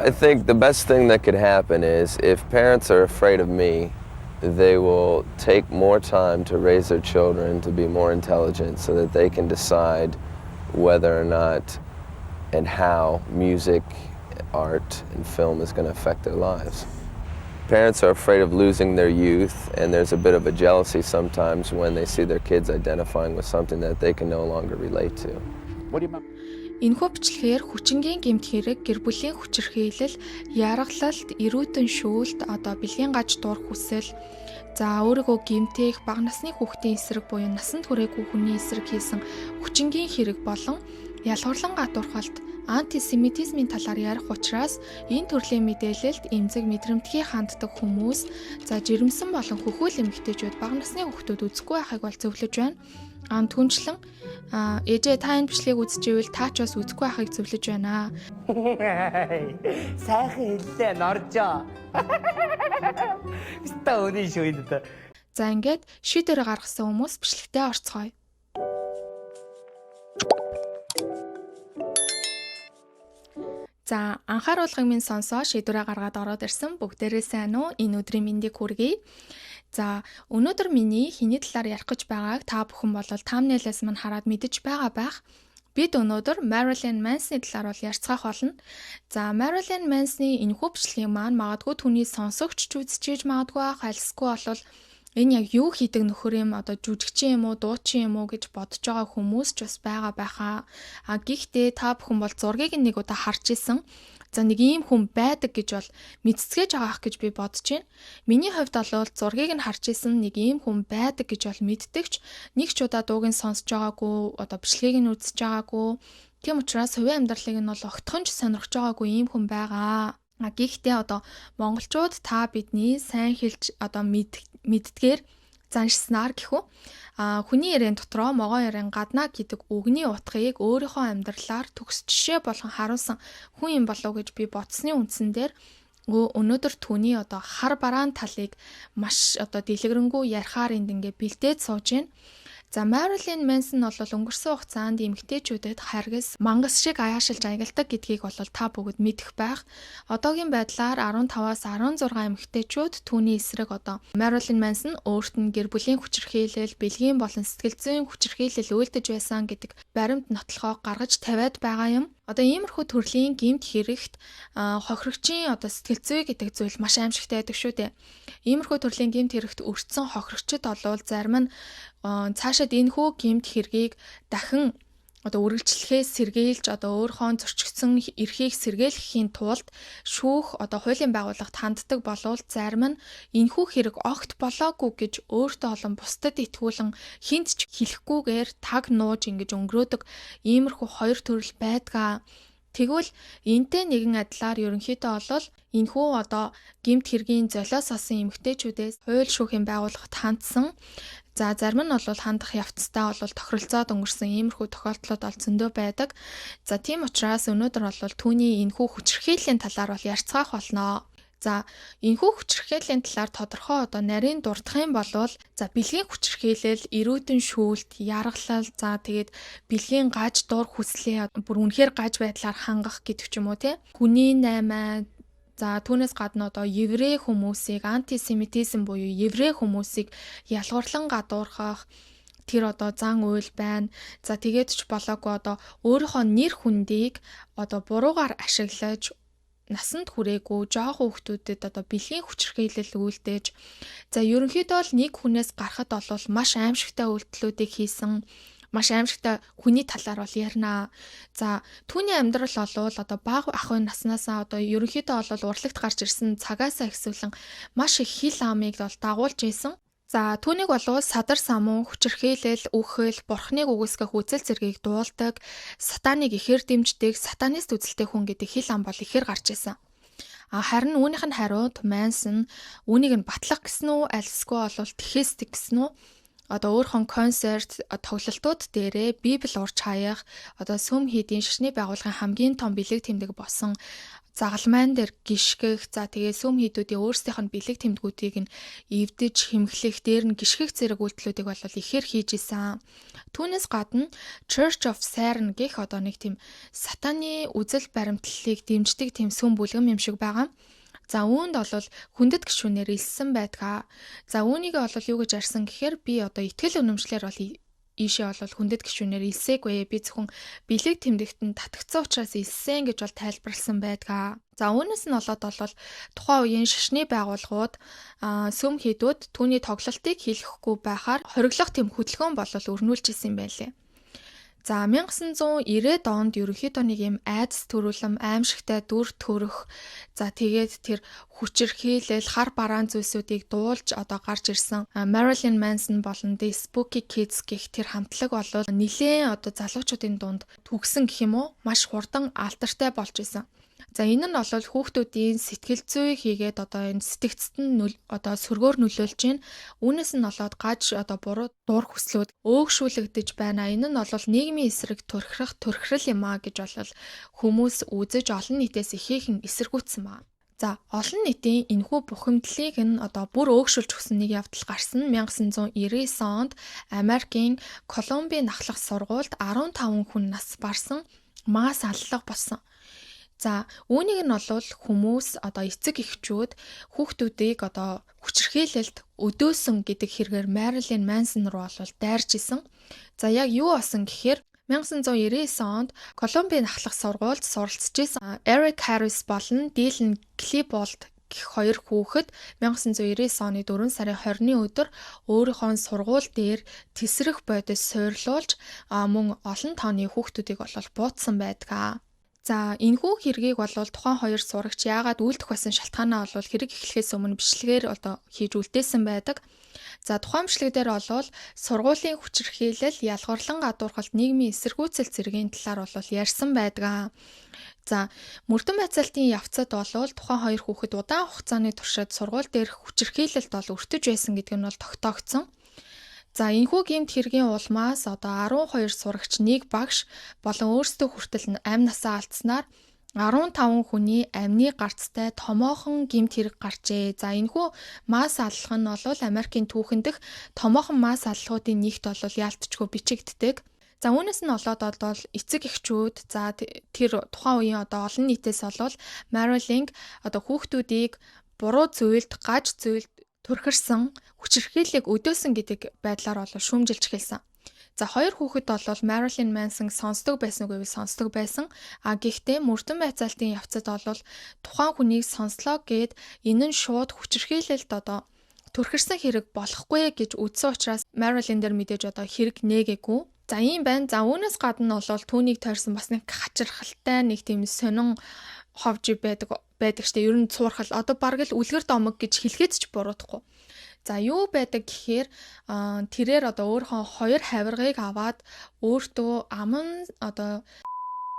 I think the best thing that could happen is if parents are afraid of me, they will take more time to raise their children to be more intelligent so that they can decide whether or not and how music, art, and film is going to affect their lives. Parents are afraid of losing their youth, and there's a bit of a jealousy sometimes when they see their kids identifying with something that they can no longer relate to. Энэхүү бичлэгээр хүчингийн гэмт хэрэг, гэр бүлийн хүчирхийлэл, яргалалт, эрүүтэн шүүлт, одоо бэлгийн гаж дур хүсэл, за өөрийгөө гэмтэх, бага насны хүүхдийн эсрэг буюу насанд хүрээгүй хүний эсрэг хийсэн хүчингийн хэрэг болон ялгуурлан гадуурхалт, антисемитизмын талаар ярих учраас энэ төрлийн мэдээлэлд эмзэг мэдрэмтгий ханддаг хүмүүс, за жирэмсэн болон хөхүүл эмэгтэйчүүд бага насны хүүхдүүд үзэхгүй байхыг бол зөвлөж байна. Түнчлэн ээжээ та энэ бичлэгийг үзчихвэл та ч бас үзэхгүй байхыг зөвлөж байна. Сайхан хэллээ норжоо. Биста өний шүйдэ. За ингээд шийдвэр гаргасан хүмүүс бичлэгтээ орцгоё. За анхааруулгыг минь сонсоо шийдвэрээ гаргаад ороод ирсэн бүгдээрээ сайн уу? Энэ өдрийн мэндийг хүргэе. За өнөөдөр миний хэний талаар ярих гэж байгааг та бүхэн бол thumbnail-аас мань хараад мэдэж байгаа байх. Бид өнөөдөр Marilyn Manson-ы талаар бол ярилцах болно. За Marilyn Manson-ы энэхүү бичлэгийг маань магадгүй түүний сонсогч ч үзчихэж магадгүй байх, альсгүй болвол энэ яг юу хийдэг нөхөр юм, одоо жүжигчин юм уу, дуучин юм уу гэж бодож байгаа хүмүүс ч бас байгаа байхаа. Гэхдээ та бүхэн бол зургийг нэг удаа харж исэн. За нэг ийм хүн байдаг гэж бол мэдсгэж байгаа ах гэж би бодож байна. Миний хувьд бол зургийг нь харж исэн нэг ийм хүн байдаг гэж бол мэддэгч нэг ч удаа дууг нь сонсож байгаагүй, одоо бичлэгийг нь үзэж байгаагүй. Тийм учраас хувийн амьдралыг нь бол огтхон ч сонирхож байгаагүй ийм хүн байгаа. Гэхдээ одоо монголчууд та бидний сайн хэлж одоо мэддгээр заншснаар гэхүү. Хүний ярeen дотроо могоо ярeen гаднаа гэдэг үгний утгыг өөрийнхөө амьдралаар төгс жишээ болгон харуулсан хүн юм болов гэж би бодсны үндсэн дээр өнөөдөр түүний одоо хар бараан талыг маш одоо дэлгэрэнгүй ярихаар ингээ бэлдээд сууж байна. За Marilyn Manson бол өнгөрсөн хугацаанд эмэгтэйчүүдэд харгас, мангас шиг аяашилж аягалдаг гэдгийг бол та бүгд мэдэх байх. Одоогийн байдлаар 15-аас 16 эмэгтэйчүүд түүний эсрэг одоо Marilyn Manson өөрт нь гэр бүлийн хүчирхийлэл, бэлгийн болон сэтгэл зүйн хүчирхийлэл үйлдэж байсан гэдэг баримт нотлохоо гаргаж тавиад байгаа юм. Одоо иймэрхүү төрлийн гэмт хэрэгт хохирогчийн одоо сэтгэл зүй гэдэг зүйл маш аимшигтай байдаг шүү дээ. Иймэрхүү төрлийн гэмт хэрэгт өртсөн хохирогчид олвол зарим нь цаашаад энэхүү гэмт хэргийг дахин одоо үргэлжлэхээс сэргийлж одоо өөрийнхөө зөрчигдсөн эрхийг сэргийлэхийн тулд шүүх одоо хуулийн байгууллагт ханддаг болвол зарим нь энэхүү хэрэг огт болоогүй гэж өөртөө олон бусдад итгүүлэн хинт ч хэлэхгүйгээр таг нууж ингэж өнгөрөөдөг иймэрхүү хоёр төрөл байдгаа. Тэгвэл энтэй нэгэн адилаар ерөнхийдөө бол энэхүү одоо гэмт хэргийн золиос осон эмэгтэйчүүдээс хууль шүүхийн байгууллагт хандсан. За зарим нь бол хандах явцдаа бол тохиролцоод өнгөрсөн иймэрхүү тохиолдлууд бол зөндөө байдаг. За тийм учраас өнөөдөр бол түүний энэхүү хүчирхийллийн талаар бол ярилцах болно. За энэхүү хүчирхийллийн талаар тодорхой одоо нарийн дурдах юм бол за бэлгийн хүчирхийлэл, эрүүтэн шүүлт, яргалал, за тэгээд бэлгийн гаж дур хүслээ бүр үнэхээр гаж байдлаар хангах гэдэг ч юм уу те. Хүний наймаа. За түүнээс гадна одоо еврей хүмүүсийг антисемитизм буюу еврей хүмүүсийг ялгуурлан гадуурхах тэр одоо зан уйл байна. За тэгээд ч болоогүй одоо өөрийнхөө нэр хүндийг одоо буруугаар ашиглаж насанд хүрээгүй жоохон хүүхдүүдэд одоо бэлгийн хүчирхийлэл үйлдэж за ерөнхийдөө л нэг хүнээс гарахад бол маш аимшигтай үйлдэлүүдийг хийсэн маш аимшигтай хүний талаар бол ярина. За түүний амьдрал бол одоо бага ахуйн наснаасаа одоо ерөнхийдөө бол урлагт гарч ирсэн цагаасаа ихсүүлэн маш их хил амыг бол дагуулж ийсэн. За түүнийг бол садар самун, хүчирхийлэл, үхэл, бурхныг үгүйсгэх үзэл зэргийг дуулдаг, сатаныг ихээр дэмждэг, сатанист үзэлтэй хүн гэдэг хил ам бол ихээр гарч ийсэн. Харин үүнийх нь хариуд Manson үүнийг нь батлах гэсэн үү, альсгүй бол тэхээсдэг гэсэн үү? Одоо өөрхөн концерт тоглолтууд дээрээ Библи урж хаях одоо сүм хийдийн шашны байгууллагын хамгийн том бэлэг тэмдэг болсон загалмайн дээр гიშгэх, за тэгээ сүм хийдүүдийн өөрсдийнх нь бэлэг тэмдгүүдийг нь эвдэж, хэмхлэх, дээр нь гიშгэх зэрэг үйлдэлүүдийг бол ихээр хийж исэн. Түүнээс гадна Church of Saturn гэх одоо нэг тийм сатаны үзэл баримтлалыг дэмждэг тийм сүм бүлгэм юм шиг байгаа. За үүнд бол хүндэт гишүүнээр илсэн байдгаа. За үүнийг бол юу гэж арьсан гэхээр би одоо итгэл үнэмшлэр бол ийшээ бол хүндэт гишүүнээр илсээгүй. Би зөвхөн бэлэг тэмдэгтэн татгцсан учраас илсэн гэж бол тайлбарлсан байдгаа. За үүнээс нь болоод бол тухайн үеийн шашны байгууллагууд сүм хийдүүд түүний тоглолтыг хийлгэхгүй байхаар хориглох тэм хөдөлгөөн бол өрнүүлж исэн юм байлээ. За 1990-ад онд ерөнхийдөө нэг юм айдас төрүүлэм, аимшигтай дүр төрөх, за тэгээд тэр хүчирхийлэл, хар бараан зүйлсүүдийг дуулж одоо гарч ирсэн Marilyn Manson болон The Spooky Kids гэх тэр хамтлаг бол нэлээд одоо залуучуудын дунд төгсөн гэх юм уу, маш хурдан алдартай болж исэн. За энэ нь бол хүүхдүүдийн сэтгэл зүй хийгээд одоо энэ сэтгцэд нь одоо сөргөөр нөлөөлж байна. Үүнээс нь болоод гаж одоо буруу дур хүслүүд өөгшүүлэгдэж байна. Энэ нь бол нийгмийн эсрэг төрхрөл юм а гэж бол хүмүүс үзэж олон нийтээс ихээхэн эсэргүүцсэн байна. За олон нийтийн энэхүү бухимдлыг нь одоо бүр өөгшүүлж өгсөн нэг явдал гарсан 1999 онд Америкийн Колумбийн ахлах сургуульд 15 хүн нас барсан мас аллах болсон. За үүнийг нь бол хүмүүс одоо эцэг эхчүүд хүүхдүүдийг одоо хүчирхийлэлд өдөөсөн гэдэг хэрэгээр Marilyn Manson руу бол дайрж исэн. За яг юу болсон гэхээр 1999 онд Колумбийн ахлах сургуульд суралцж исэн Eric Harris болон Dylan Klebold гэх хоёр хүүхэд 1999 оны 4 сарын 20-ны өдөр өөрийнхөө сургууль дээр тесрэх бодис суйрлуулж мөн олон тооны хүүхдүүдийг бол буутсан байдгаа. За энэхүү хэргийг бол тухайн хоёр сурагч яагаад үйлдэх байсан шалтгаанаа бол хэрэг эхлэхээс өмнө бичлэгээр одоо хийж үлдээсэн байдаг. За тухайн бичлэг дээр бол сургуулийн хүчирхийлэл, ялгарлан гадуурхалт, нийгмийн эсэргүүцэл зэргийн талаар бол ярьсан байдаг. За мөрдөн байцаалтын явцад бол тухайн хоёр хүүхэд удаан хугацааны туршид сургууль дээрх хүчирхийлэлд бол өртөж байсан гэдэг нь бол тогтоогдсон. За энэхүү гэмт хэргийн улмаас одоо 12 сурагч, нэг багш болон өөрсдөө хүртэл амь насаа алдснаар 15 хүний амны гарцтай томоохон гэмт хэрэг гарчээ. За энэхүү мас аллах нь бол Америкийн түүхэн дэх томоохон мас аллахуудын нэгт бол яалтчгүй бичигддэг. За үүнээс нь болоод эцэг эхчүүд за тэр тухайн үеийн одоо олон нийтээс бол Marilyn одоо хүүхдүүдийг буруу зүйлд, гаж зүйлд төрхөрсөн, хүчирхийллийг өдөөсөн гэдэг байдлаар бол шүүмжилж хэлсэн. За хоёр хүүхэд бол Marilyn Manson сонсдог байсангүй сонсдог байсан. Гэхдээ мөрдөн байцаалтын явцад бол тухайн хүнийг сонслоо гэд энэ нь шууд хүчирхийлэлд одоо төрхөрсөн хэрэг болохгүй гэж үзсэн учраас Marilyn дээр мэдээж одоо хэрэг нээгээгүй. За ийм байна. За үүнээс гадна бол түүнийг тойрсон бас нэг хачирхалтай нэг тийм сонин ховж байдаг штэ. Ер нь цуурхал одоо бараг л үлгэр домог гэж хэлэхэд ч буруудахгүй. За юу байдаг гэхээр тэрээр одоо өөрийнхөө хоёр хавиргыг аваад өөртөө аман одоо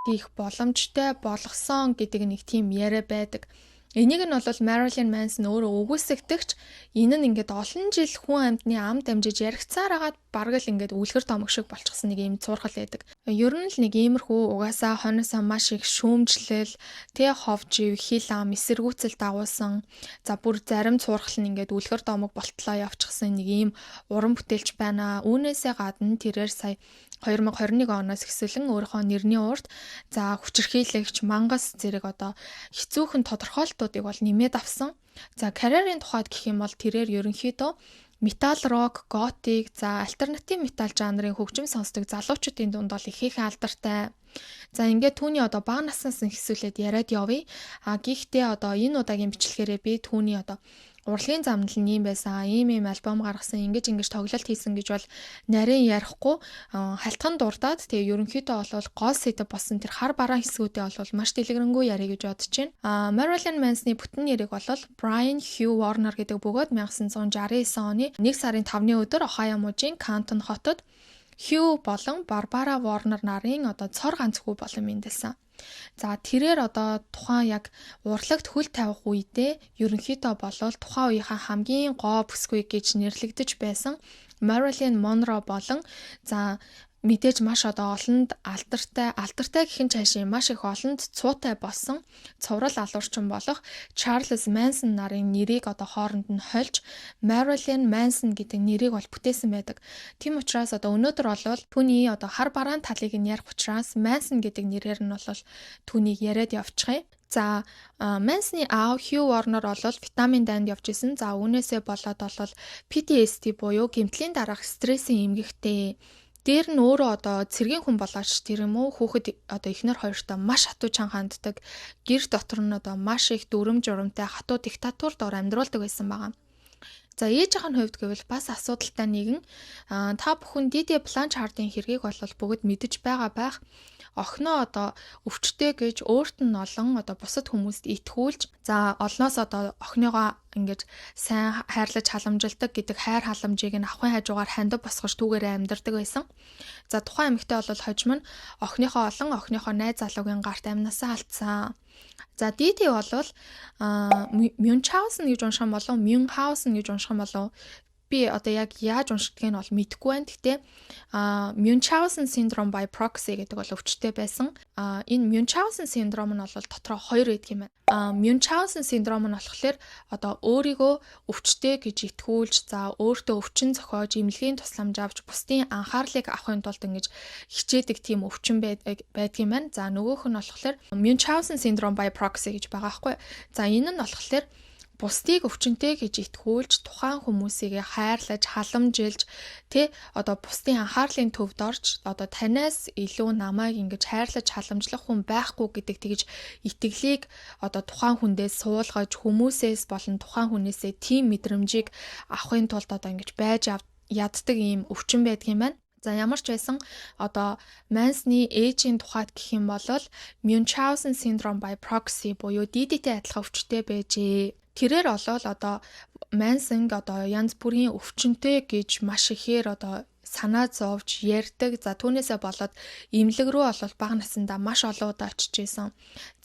хийх боломжтой болгосон гэдэг нэг тийм яриа байдаг. Энийг нь бол Marilyn Manson өөрөө үгүйсгдэгч энэ нь ингээд олон жил хүн амьтны ам дамжиж яригцаар агаад бараг л ингээд үлгэр домог шиг болчихсон нэг юм цуурхал байдаг. Ер нь л нэг иймэрхүү угаасаа хоноосоо маш их шүүмжлэл, ховж ив, хил ам, эсэргүүцэл дагуулсан. За бүр зарим цуурхал нь ингээд үлгэр домог болтлоо явчихсан нэг ийм уран бүтээлч байна. Үүнээсээ гадна тэрээр сая 2021 оноос эхсэлэн өөрийнхөө нэрний урд за хүчирхийлэгч, мангас зэрэг одоо хэцүүхэн тодорхойлтуудыг бол нэмээд авсан. За карьерийн тухайд гэх юм бол тэрээр ерөнхийдөө метал рок, готик, за альтернатив метал жанрын хөгжим сонсдог залуучуудын дунд бол ихээхэн алдартай. За ингээд түүний одоо бага наснаас нь хэсүүлээд яриад явъя. Гэхдээ одоо энэ удаагийн бичлэгээрээ би түүний одоо урлагийн замнал нь юм байсан. Ийм альбом гаргасан, ингэж тоглолт хийсэн гэж бол нарийн ярихгүй халтхан дурдаад тэгээ ерөнхийдөө бол гол сэдэв болсон тэр хар бараан хэсгүүдээ бол маш дэлгэрэнгүй ярих гэж бодож байна. Marilyn Manson-ы бүтэн нэрийг бол Brian Hugh Warner гэдэг бөгөөд 1969 оны 1 сарын 5-ны өдөр Ohio мужийн Canton хотод Hugh болон Barbara Warner нарын одоо цор ганц хүү болон мэндэлсэн. За тэрээр одоо тухайн яг урлагт хөл тавих үедээ ерөнхийдөө болол тухайн үеийнхаа хамгийн гоо бүсгүй гэж нэрлэгдэж байсан Marilyn Monroe болон за мэдээж маш одоо олонд алдартай гэхин цаашаа маш их олонд цуутай болсон цуврал алуурчин болох Чарльз Мансон нарын нэрийг одоо хооронд нь хольж Marilyn Manson гэдэг нэрийг бол бүтээсэн байдаг. Тийм учраас одоо өнөөдөр бол түүний одоо хар бараан талыг нь ярих учраас Manson гэдэг нэрээр нь бол түүнийг яриад явчихъя. За Manson-ы аав Hugh Warner бол витамин дайнд явж исэн. За үүнээсээ болоод бол PTSD буюу гэмтлийн дараах стрессийн эмгэгтэй. Дээр нь өөрөө одоо цэргийн хүн болооч тэр юм уу хүүхэд одоо эхнэр хоёртой маш хатуу чанга ханддаг. Гэр дотор нь одоо маш их дүрм журамтай хатуу диктатур дор амьдруулдаг байсан байгаа. За ээжийнх нь хувьд гэвэл бас асуудалтай нэгэн та бүхэн Диди Бланчардын хэргийг бол бүгд мэдэж байгаа байх. Охиноо одоо өвчтэй гэж өөрт нь олон одоо бусад хүмүүст итгүүлж за олноос одоо охиныгоо ингэж сайн хайрлаж халамжилдаг гэдэг хайр халамжийг нь авахын хажуугаар хандив босгож түүгээрээ амьдардаг байсан. За тухайн эмэгтэй бол хожим нь охиныхоо найз залуугийн гарт амнасаа алдсан. За Диди бол Мюнхгаузен гэж унших юм болов Мюнхгаузен гэж унших юм болов би одоо яг яаж уншдгийг нь бол мэдэхгүй байна. Гэтэ Мюнхгаузен синдром by proxy гэдэг бол өвчтөй байсан. Энэ Мюнхгаузен синдром нь бол дотроо хоёр байдаг юм байна. Мюнхгаузен синдром нь болохоор одоо өөрийгөө өвчтөй гэж итгүүлж за өөртөө өвчин зохиож эмнэлгийн тусламж авч бусдын анхаарлыг авахын тулд ингэж хичээдэг тийм өвчин байдаг юм байна. За нөгөөх нь болохоор Мюнхгаузен синдром by proxy гэж байгаа байхгүй. За энэ нь болохоор бусдыг өвчнөтэй гэж итгүүлж тухайн хүмүүсийг хайрлаж халамжилж одоо бусдын анхаарлын төвд орж одоо танаас илүү намайг ингэж хайрлаж халамжлах хүн байхгүй гэдэг тэгж итгэлийг одоо тухайн хүндээс суулгаж хүмүүсээс болон тухайн хүнээсээ тийм мэдрэмжийг авахын тулд одоо ингэж байж яддаг ийм өвчин байдаг юм байна. За ямар ч байсан одоо Manson-ы ээжийн тухайд гэх юм бол Münchhausen syndrome by proxy буюу Дидитэй адилхан өвчтэй байжээ. Тэрээр олол одоо Manson одоо янз бүрийн өвчнөтэй гэж маш ихээр одоо санаа зовж ярьдаг. За түүнээсээ болоод эмнэлэг рүү бол бага насндаа маш олон удаа очиж исэн.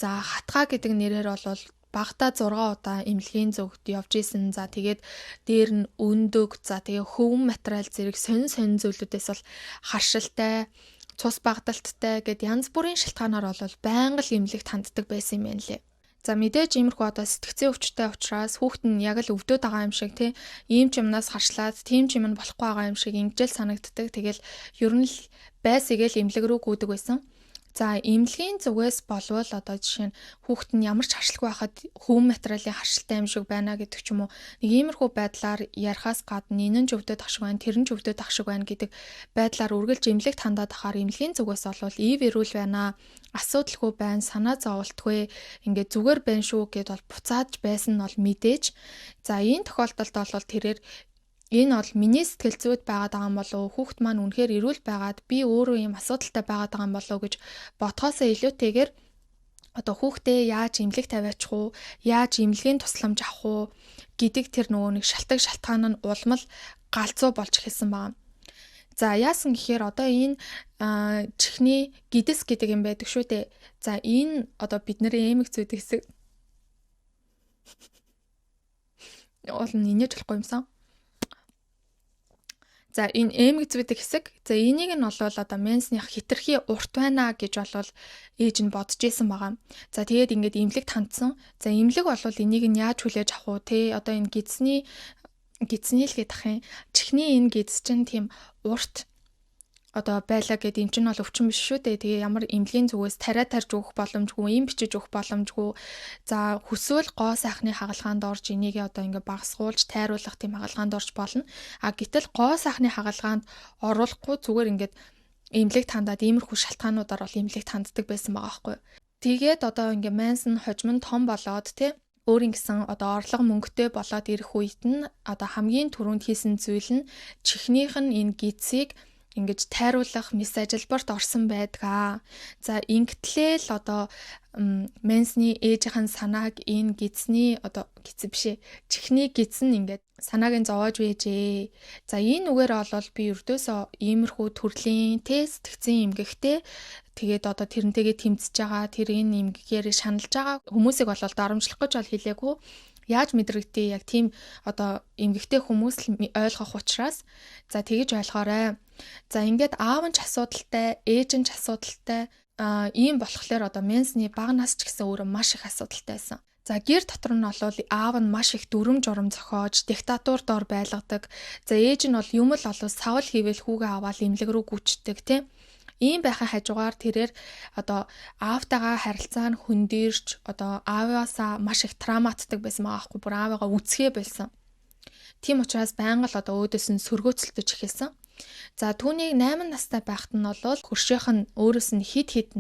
За хатгаа гэдэг нэрээр бол багада 6 удаа эмнэлгийн зөвгт явж исэн. За тэгээд дээр нь өндөг, за тэгээ хөвөн материал зэрэг сонин зүйлүүдээс бол харшилтай, цус багдалттай гэд янз бүрийн шалтгаанаар бол байнга л эмнэлэгт ханддаг байсан юм байна лээ. За мэдээж иймэрхүү одоо сэтгцийн өвчтэй учраас хүүхэд нь яг л өвдөд байгаа юм шиг ийм ч юмнаас харшлаад тийм ч юм нь болохгүй байгаа юм шиг ингэжэл санагддаг. Тэгэл ер нь л байсгээл эмнэлэг рүү гүйдэг байсан. За эмнэлгийн зүгээс болвол одоо жишээ нь хүүхэд нь ямар ч харшилгүй байхад хөвөн материалын харшилтай юм шиг байна гэдэг ч юм уу. Нэг иймэрхүү байдлаар ярихаас гадна энэ нь ч өвдөд ах шиг байна, тэр нь ч өвдөд ах шиг байна гэдэг байдлаар үргэлж эмнэлэгт хандаад ахаар эмнэлгийн зүгээс болвол ив эрүүл байна, асуудалгүй байна, санаа зовлтгүй, ингээд зүгээр байна шүү гэд бол буцааж байсан нь бол мэдээж. За энэ тохиолдолд бол тэрээр энэ бол миний сэтгэл зүйд байгаад байгаа юм болов уу? Хүүхэд маань үнэхээр эрүүл байгаад би өөрөө юм асуудалтай байгаад байгаа юм болов уу гэж бодхоосоо илүүтэйгээр одоо хүүхдээ яаж эмнэлэг тавиачих уу? Яаж эмнэлгийн тусламж авах уу гэдэг тэр нөгөө нэг шалтгаан нь улмал галзуу болж эхэлсэн байна. За яасан гэхээр одоо энэ чихний гидэс гэдэг юм байдаг шүү дээ. За энэ одоо бидний эмэг зүйд хэсэг уул нь инээж болохгүй юмсан. За энэ эмэг зүйдэг хэсэг. За энийг нь бол одоо Manson-ых хитрхи урт байна гэж бол ээж нь бодож исэн байгаа. За тэгээд ингээд эмнэлэгт хандсан. За эмнэлэг бол энийг нь яаж хүлээж авах уу те? Одоо энэ гидсний л гэдэг юм. Чихний энэ гидс чинь тийм урт одоо байлаа гэдэг юм чинь бол өвчин биш шүү дээ. Тэгээ ямар эмнэлгийн зүгээс тариа тарж өгөх боломжгүй, им бичиж өгөх боломжгүй. За хүсвэл гоо сайхны хагалгаанд орж энийг одоо ингээ багасгуулж тайруулах тийм хагалгаанд орж болно. А гэтэл гоо сайхны хагалгаанд оруулахгүй зүгээр ингээд эмнэлэгт хандаад иймэрхүү шалтгаануудаар бол эмнэлэгт ханддаг байсан байгаа байхгүй. Тэгээд одоо ингээ Manson хожим нь том болоод тий өөрийн гэсэн одоо орлого мөнгөтэй болоод ирэх үед нь одоо хамгийн түрүүнд хийсэн зүйл нь чихнийх нь энэ гидсийг ингэж тайруулах мис ажилбарт орсон байдгаа. За ингэтлээ л одоо Manson-ы ээжийнхэн санааг энэ гидсний одоо гидс бишээ чихний гидс нь ингээд санааг нь зовоож байжээ. За энэ үгээр бол би өрдөөсөө иймэрхүү төрлийн сэтгцэн эмгэгтэй тэгээд одоо тэрнтэйгээ тэмцэж байгаа тэр энэ эмгэгээр шаналж байгаа хүмүүсийг бол дарамжлах гэж бол хэлээгүй. Яаж мэдрэгдээ яг тийм одоо эмгэгтэй хүмүүс л ойлгох учраас за тэгэж ойлгоорой. За ингээд аав нь ч асуудалтай, ээж нь ч асуудалтай. Ийм болохоор одоо Мэнсний бага нас ч гэсэн өөрөө маш их асуудалтай байсан. За гэр дотор нь бол аав нь маш их дүрм журам зохиож, диктатур доор байлгадаг. За ээж нь бол юм л олоо савл хийвэл хүүгээ аваад имлэг рүү гүйцдэг тийм. Ийм байхын хажуугаар тэрээр одоо аавтайгаа харилцаа нь хөндөрч одоо ааваасаа маш их травматдаг байсан байгаа аахгүй бүр аавыгаа үцгээ байсан. Тийм учраас байнга л одоо өөдөөс нь сөргөөцөлдөж эхэлсэн. За түүнийг 8 настай байхад нь бол хөршөөх нь өөрөөс нь хид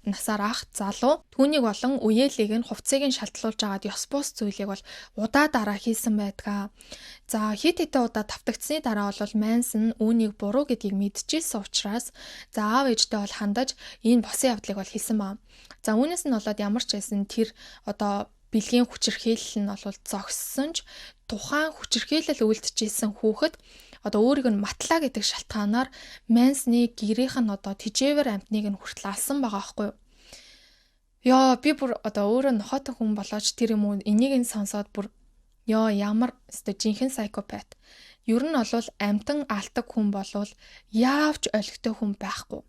насаар ах залуу түүнийг болон үеэлийг нь хувцсыг нь шалтлуулж агаад ёс бус зүйлийг бол удаа дараа хийсэн байдгаа. За хид хэдэн удаа давтагдсны дараа бол Мэнсон үүнийг буруу гэдгийг мэдчихсэн учраас за аав ээжтэй бол хандаж энэ босон явдлыг бол хийсэн баа. За үүнээс нь болоод ямар ч байсан тэр одоо бэлгийн хүчирхийлэл нь бол зогссон ч тухайн хүчирхийлэл үйлдчихсэн хүүхэд одоо өөрийг нь матлаа гэдэг шалтгаанаар Мэнсний гэрийнх нь одоо тижээвэр амтныг нь хүртэл алсан байгаа байхгүй юу. Яа би бүр одоо өөрөө нохотой хүн болооч тэр юм уу энийг нь сонсоод бүр ямар өстө жинхэнэ сайкопат. Ер нь бол амтан алдаг хүн болвол яавч олигтой хүн байхгүй.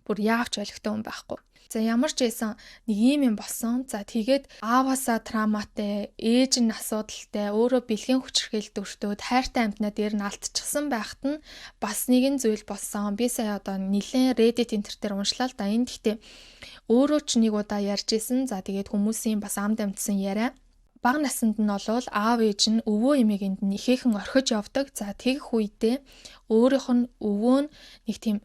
Бүр яавч олигтой хүн байхгүй. За ямар ч байсан нэг юм болсон. За тэгээд ааваасаа травматай, ээж нь асуудалтай, өөрөө бэлгийн хүчирхийлэлд өртөөд хайртай амьтнаа дээр нь алдчихсан байхад нь бас нэгэн зүйл болсон. Би сая одоо нилээн Reddit дээр уншлаа л да. Энд гэхдээ өөрөө ч нэг удаа ярьж исэн. За тэгээд хүмүүсийн бас амд амьдсан яриа. Бага наснд нь бол аав ээж нь өвөө эмээгэнд нь ихээхэн орхиж явдаг. За тэгэх үедээ өөрийнх нь өвөө нь нэг тийм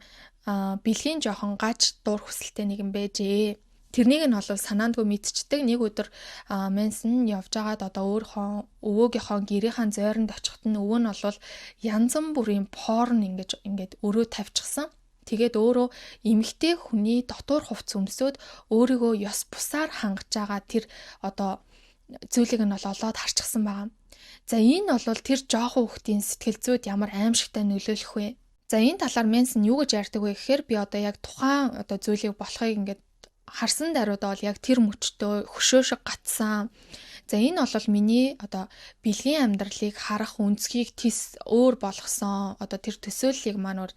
бэлгийн жоохон гаж дуур хүсэлтэй нэгэн байжээ. Тэрнийг нь бол санаандгүй мэдчихдэг. Нэг өдөр Мэнсон явж байгаад одоо өөрийнхөө өвөөгийнхөө гэрийнхэн зойронд очиход нь өвөө нь бол янзан бүрийн порн ингээд өрөө тавьчихсан. Тэгээд өөрөө эмэгтэй хүний дотор хувцс өмсөд өөрийгөө ёс бусаар хангаж байгаа тэр одоо зүйлийг нь бол олоод харчихсан байгаа. За энэ бол тэр жоохон хүүхдийн сэтгэл зүйд ямар аимшигтай нөлөөлөх вэ? За энэ талаар Мэнсон юу гэж ярьдаг вэ гэхээр би одоо яг тухайн одоо зүйлийг болохыг ингээд харсан даруйдаа бол яг тэр мөчтөө хөшөө шиг гатсан. За энэ бол миний одоо бэлгийн амьдралыг харах үнцгийг тис өөр болгосон. Одоо тэр төсөөллийг манайд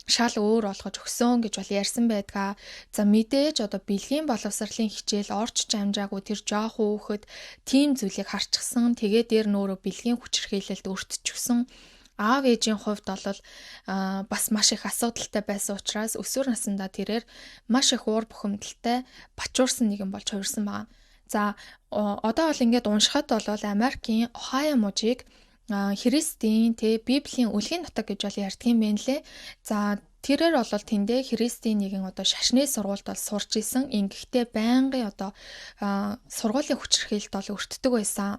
шал өөр болгож өгсөн гэж бол ярьсан байдгаа. За мэдээж одоо бэлгийн боловсролын хичээл орч амжаагүй тэр жоохон хүүхэд тийм зүйлийг харчихсан. Тэгээд дээр нь өөрөө бэлгийн хүчирхийлэлд өртчихсөн. Аав ээжийн хувьд бол бас маш их асуудалтай байсан учраас өсвөр насндаа тэрээр маш их уур бухимдалтай бачуурсан нэгэн болж хувирсан байгаа. За одоо бол ингээд уншихад бол Америкийн Ohio мужийг Христийн Библийн үлгийн нутаг гэж бол ярьдаг юм байна лээ. За тэрээр бол тэндээ Христийн нэгэн одоо шашны сургуульд бол сурч исэн. Ингэхдээ байнгын одоо сургуулийн хүчирхийлэлд бол өртдөг байсан.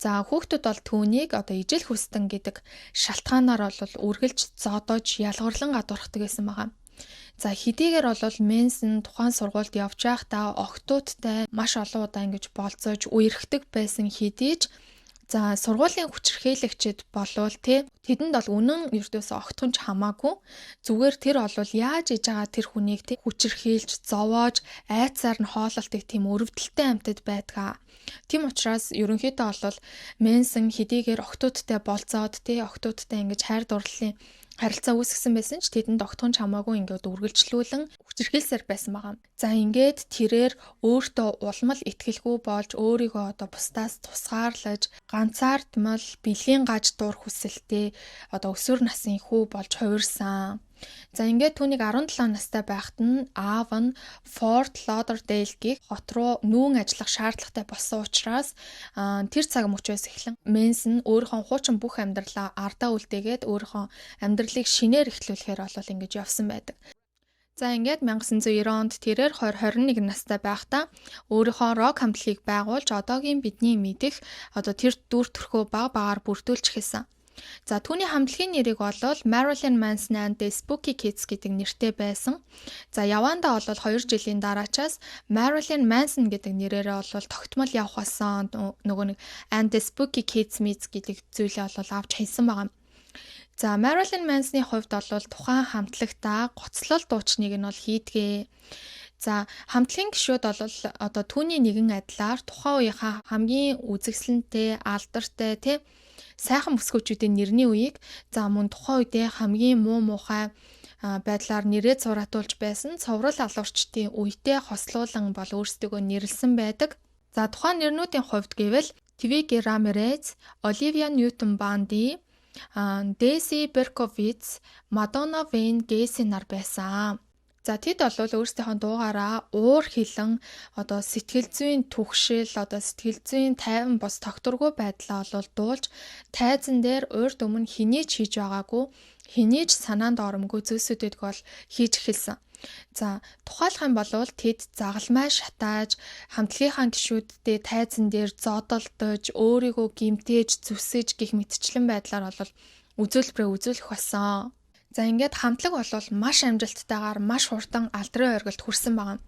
За хүүхдүүд бол түүнийг одоо ижил хүстэн гэдэг шалтгаанаар бол үргэлж зодож ялгарлан гадуурхдаг байсан байгаа. За хэдийгээр бол Мэнсон тухайн сургуульд явж байхдаа охтуудтай маш олон удаа ингэж болцоож үерхдэг байсан хэдий ч за сургуулийн хүчирхийлэгчид болвол тэдэнд бол үнэн ердөөсөө огтхон ч хамаагүй зүгээр тэр бол яаж иж байгаа тэр хүнийг хүчирхийлж зовоож айцаар нь хоололтыг тийм өрөвдөлттэй амьтад байдгаа. Тийм учраас ерөнхийдөө бол Мэнсон хэдийгээр охтуудтай болцоод охтуудтай ингэж хайр дурлалын харилцаа үүсгэсэн байсан ч тэдэнд огтхон ч хамаагүй ингээд үргэлжлүүлэн хүчирхийлсээр байсан байгаа. За ингээд тэрээр өөртөө улмал итгэлгүй болж өөрийгөө одоо бусдаас тусгаарлаж ганцаардмал бэлгийн гаж дуур хүсэлтэй одоо өсвөр насны хүү болж хувирсан. За ингээд түүнийг 17 настай байхад нь аав нь Форт Лодердейл гэх хот руу нүүн ажиллах шаардлагатай болсон учраас тэр цаг мөчөөс эхлэн Мэнсон өөрийнхөө хуучин бүх амьдралаа ардаа үлдээгээд өөрийнхөө амьдралыг шинээр эхлүүлэхээр бол ингэж явсан байдаг. За ингээд 1990 онд тэрээр 21 настай байхдаа өөрийнхөө рок хамтлагийг байгуулж одоогийн бидний мэдих одоо тэр дүр төрхөө баг багаар бүрдүүлж эхэлсэн. За түүний хамтлагийн нэрийг бол Marilyn Manson and the Spooky Kids гэдэг нэртэй байсан. За явандаа бол 2 жилийн дараачаас Marilyn Manson гэдэг нэрээрээ бол тогтмол явах болсон нөгөө нэг and the Spooky Kids Meets гэдэг зүйлээ бол авч хэлсэн байгаа. За Marilyn Manson-ы хувьд бол тухайн хамтлагтаа гоцлол дуучныг нь бол хийдгээ. За хамтлагийн гишүүд бол одоо түүний нэгэн адилаар тухайн үеийнхаа хамгийн үзэсгэлэнтэй, алдартай сайхан бүсгүүчүүдийн нэрний үеийг мөн тухайн үедээ хамгийн муухай байдлаар нэрээ зураатуулж байсан цоврал алуурчдын үедээ хослуулан бол өөрсдөө нэрлсэн байдаг. За тухайн нэрнүүдийн хувьд гэвэл Твиги Рамирез, Оливия Ньютон Банди, Дэйси Берковиц, Мадонна Вейн Гейси нар байсан. За тэд бол өөрсдийнхөө дуугаараа уур хилэн сэтгэл зүйн түгшил сэтгэл зүйн тайван бос тогтворгүй байдлаа дуулж тайзан дээр урд өмнө хэний ч хийж байгаагүй хэний ч санаанд оромгүй зүйлсүүдийг бол хийж эхэлсэн. За тухайлах юм бол тэд загалмай шатааж хамтлагийнхаа гишүүддээ тайзан дээр зодолдож өөрийгөө гимтээж зүсэж гих мэтчлэн байдлаар бол үзүүлбэрээ үзүүлэх болсон. За ингээд хамтлаг бол маш амжилттайгаар маш хурдан алдрын ойрголд хүрсэн байна.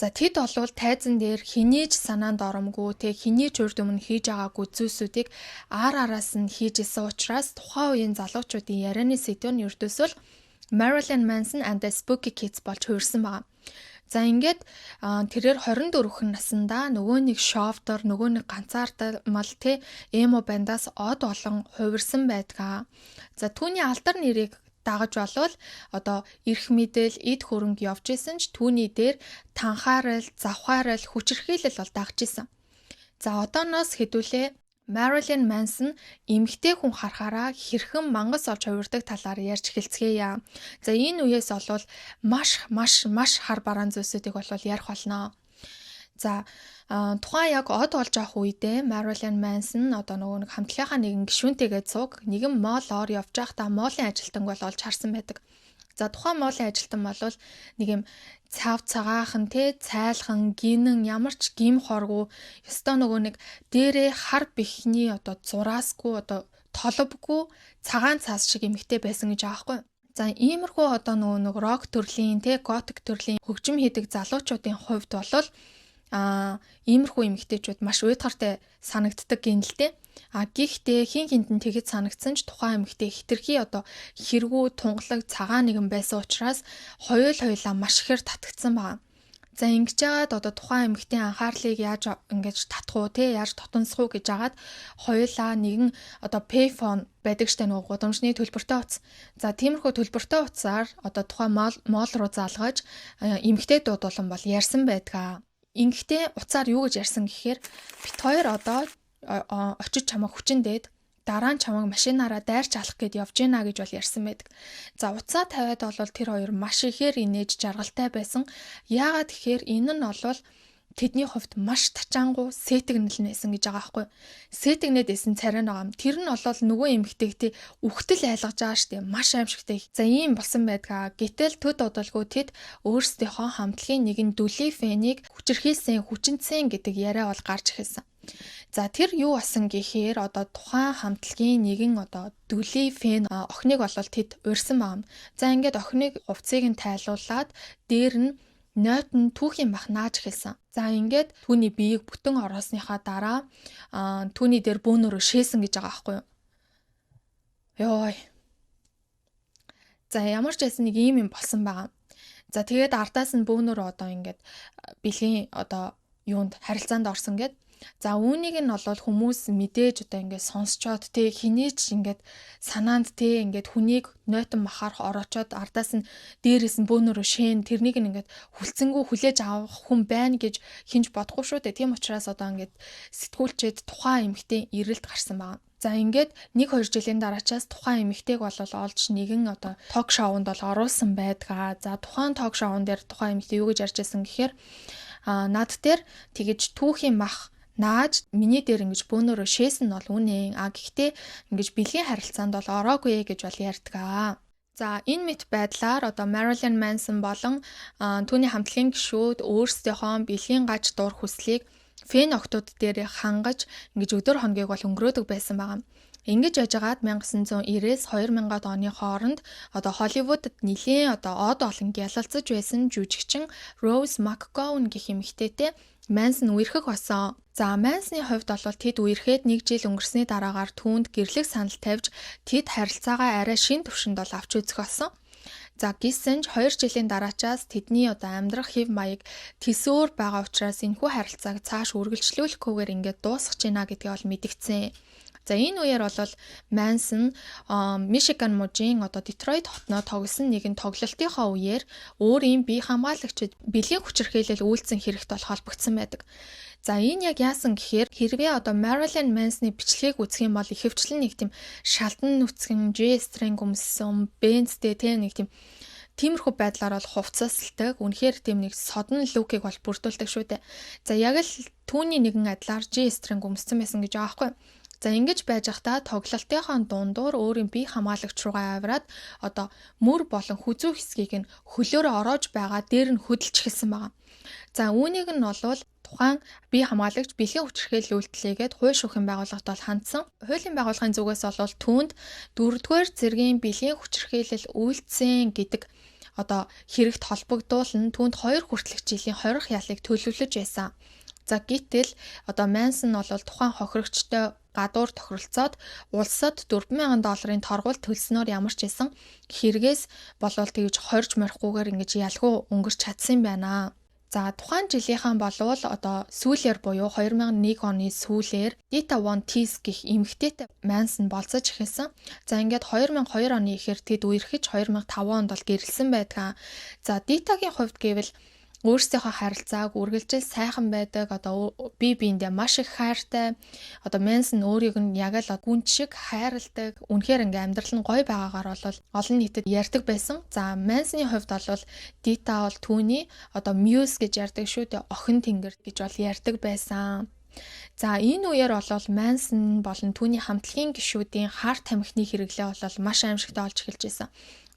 За тэд бол тайзан дээр хэний ч санаанд оромгүй хэний ч урд өмнө хийж байгаагүй зүйлсүүдийг араас нь хийж исэн учраас тухайн үеийн залуучуудын ярианы сэдв нь ердөөсөө Marilyn Manson and the Spooky Kids болж хувирсан байна. За ингээд тэрээр 24 наснда нөгөө нэг шовдор нөгөө нэг ганцаардмал эмо бандаас од болон хувирсан байдгаа. За түүний алдар нэрийг дагаж болвол эрх мэдэл эд хөрөнгө явж исэн ч түүний дээр танхаарал, завхаарал, хүчирхийлэл бол дагж исэн. За одооноос хэдүүлээ Marilyn Manson эмэгтэй хүн харахаараа хэрхэн мангас олж хувирдаг талаар ярьж эхэлцгээе. За энэ үеэс бол маш хар бараан зүйлсүүдийг бол ярих болно. За тухайн яг од болж авах үедээ Marilyn Manson нөгөө нэг хамтлагийнхаа нэгэн гишүүнтэйгээ цуг нэгэн моолоор явж байхдаа моолын ажилтан бол олж харсан байдаг. За тухайн моолын ажилтан бол нэг юм цав цагаахан цайлхан гинэн ямар ч гим хоргүй ёстой нөгөө нэг дээрээ хар бихний зураасгүй толбгүй цагаан цаас шиг эмэгтэй байсан гэж аахгүй. За иймэрхүү нөгөө нэг рок төрлийн готик төрлийн хөгжим хийдэг залуучуудын хувьд бол иймэрхүү эмэгтэйчүүд маш уйдгартай санагддаг гинэлтэй. Гэхдээ хин хинтэн тэгэд санагдсан ч тухайн эмэгтэй хитрхи хэрэгүү тунгалаг цагаан нэгэн байсан учраас хоёулаа маш ихээр татагдсан байна. За ингэж яагаад тухайн эмэгтэйн анхаарлыг яаж ингэж татах уу яаж тотонсох уу гэж агаад хоёулаа нэгэн payphone байдаг штэ нөгөө гудамжны төлбөртэй утас. За тиймэрхүү төлбөртэй утсаар тухайн моол руу залгаж эмэгтэй дуудуулан бол ярьсан байдгаа. Ингэхдээ уцаар юу гэж ярьсан гэхээр бит хоёр очиж чамайг хүчин дээд дараа нь чамайг машинаараа дайрч алах гэд явж гинэ гэж бол ярьсан байдаг. За уцаа тавиад бол тэр хоёр маш ихээр инээж жаргалтай байсан. Яагаад тэгэхээр энэ нь бол тэдний хувьд маш тачаангуу сэтгнэл нэсэн гэж байгаа байхгүй. Сэтгнэд исэн царай байгаа юм. Тэр нь бол нөгөө эмэгтэйгтэй үхтэл айлгаж байгаа штеп. Маш аимшигтэй. За ийм болсон байдгаа. Гэтэл төд удалгүй тэд өөрсдийнхөө хамтлагийн нэгэн дүлий фэнийг хүчирхийлсэн, хүчинцэн гэдэг яриа бол гарч эхэлсэн. За тэр юу басан гэхээр тухайн хамтлагийн нэгэн дүлий фэн охиныг бол тэд урьсан байна. За ингээд охиныг хувцсыг нь тайлуулад дээр нь нойт нь түүхийн бах нааж эхэлсэн. За ингээд түүний биеийг бүтэн ороосныхаа дараа түүний дээр бөөнөрөө шээсэн гэж байгаа байхгүй юу? Йой. За ямар ч байсан нэг юм болсон байгаа. За тэгээд ардаас нь бөөнөрөө ингээд бэлгийн юунд харилцаанд орсон гэд. За үүнийг нь бол хүмүүс мэдээж ингээд сонсчоод хинээч ингээд санаанд ингээд хүнийг нойтон махаарх ороочоод ардаас нь дээрээс нь бөөнөрөө шээн тэрнийг нь ингээд хүлцэнгүү хүлээж авах хүн байна гэж хинж бодохгүй шүү дээ. Тийм учраас ингээд сэтгүүлчээд тухайн эмэгтэй ирэлт гарсан байна. За ингээд 1-2 жилийн дараачаас тухайн эмэгтэйг бол олж нэгэн ток шоунд бол оруулсан байдгаа. За тухайн ток шоун дээр тухайн эмэгтэй юу гэж ярьж байсан гэхээр над дээр тэгэж түүхийн мах нааж миний дээр ингэж бөөнөрөө шээсэн нь бол үнэн. Гэхдээ ингэж бэлгийн харилцаанд бол ороогүй гэж бол ярьдгаа. За энэ мэт байдлаар Marilyn Manson болон түүний хамтлагийн гишүүд өөрсдийнхөө бэлгийн гаж дур хүслийг фэн октод дээр хангаж ингэж өдөр хоногийг бол өнгөрөөдөг байсан байгаа. Ингэж яжгаад 1990-с 2000-ад оны хооронд Холливуудад нэлээд од олон гялалцаж байсан жүжигчин Rose McGowan гэх эмэгтэйтэй Manson үерхэх болсон. За Manson-ы хувьд бол тэд үерхэд 1 жил өнгөрсний дараагаар түүнд гэрлэх санал тавьж тэд харилцаагаа арай шин түвшинд бол авч үзэх болсон. За гисэн ч 2 жилийн дараачаас тэдний одоо амьдрах хэв маяг төсөөр байгаа учраас энэхүү харилцааг цааш үргэлжлүүлэхгүйгээр ингээд дуусгах гинэ гэдгийг бол мэдгдсэн. За энэ үеэр бол Manson Мишиган мужийн одоо Детройт хотноо тоглосон нэгэн тоглолтынхаа үеэр өөрийн бие хамгаалагчид бэлгийн хүчирхийлэл үйлцэн хэрэгт бол холбогдсон байдаг. За энэ яг яасан гэхээр хэрвээ одоо Marilyn Manson-ы бичлэгийг үзэх юм бол ихэвчлэн нэг тийм шалдан нүцгэн, G-string өмссөн, Benz-тэй нэг тийм тиймэрхүү байдлаар бол хувцасалдаг. Үнэхээр тийм нэг содон лукийг бол бүрдүүлдэг шүү дээ. За яг л түүний нэгэн адилаар G-string өмссөн байсан гэж байгаа байхгүй. За ингэж байж байхдаа тоглолтынхаа дундуур өөрийн бие хамгаалагч руугаа аваад одоо мөр болон хүзүү хэсгийг нь хөлөөрөө ороож байгаа дээр нь хөдөлж эхэлсэн байгаа. За үүнийг нь болвол тухайн бие хамгаалагч бэлгийн хүчирхийлэл үйлдэлээгээд хууль шүүхийн байгууллагад бол хандсан. Хуулийн байгууллагын зүгээс бол түүнд 4-р зэргийн бэлгийн хүчирхийлэл үйлдсэн гэдэг одоо хэрэгт холбогдуулна түүнд 2 хүртэлх жилийн хорих ялыг төлөвлөж байсан. За гэтэл одоо Manson бол тухайн хохирогчтой гадуур тохиролцоод улсад $4,000 торгууль төлснөөр ямар ч байсан хэрэгээс болвол тэгж хорж морихгүйгээр ингэж ялгүй өнгөрч чадсан байна. За тухайн жилийнхэн болвол одоо сүүлээр буюу 2001 оны сүүлээр Dita Von Teese гэх эмэгтэйтэй Manson болцож эхэлсэн. За ингээд 2002 оны ихэр тэд үерхэж 2005 онд бол гэрэлсэн байдаг. За Dita-гийн хувьд гэвэл өөрсдийнхөө харилцааг үргэлжлэл сайхан байдаг. Одоо бие биендээ маш их хайртай. Одоо Manson өөрийг нь яг л гүн шиг хайрладаг. Үнэхээр ингээм амьдрал нь гоё байгаагаар бол олон нийтэд ярьдаг байсан. За Manson-ы хувьд бол Dita бол түүний одоо Muse гэж ярьдаг шүү дээ. Охин тэнгэр гэж бол ярьдаг байсан. За энэ үеэр бол Manson болон түүний хамтлагийн гишүүдийн харт тамхины хэрэглээ бол маш аимшигтай болж эхэлж байсан.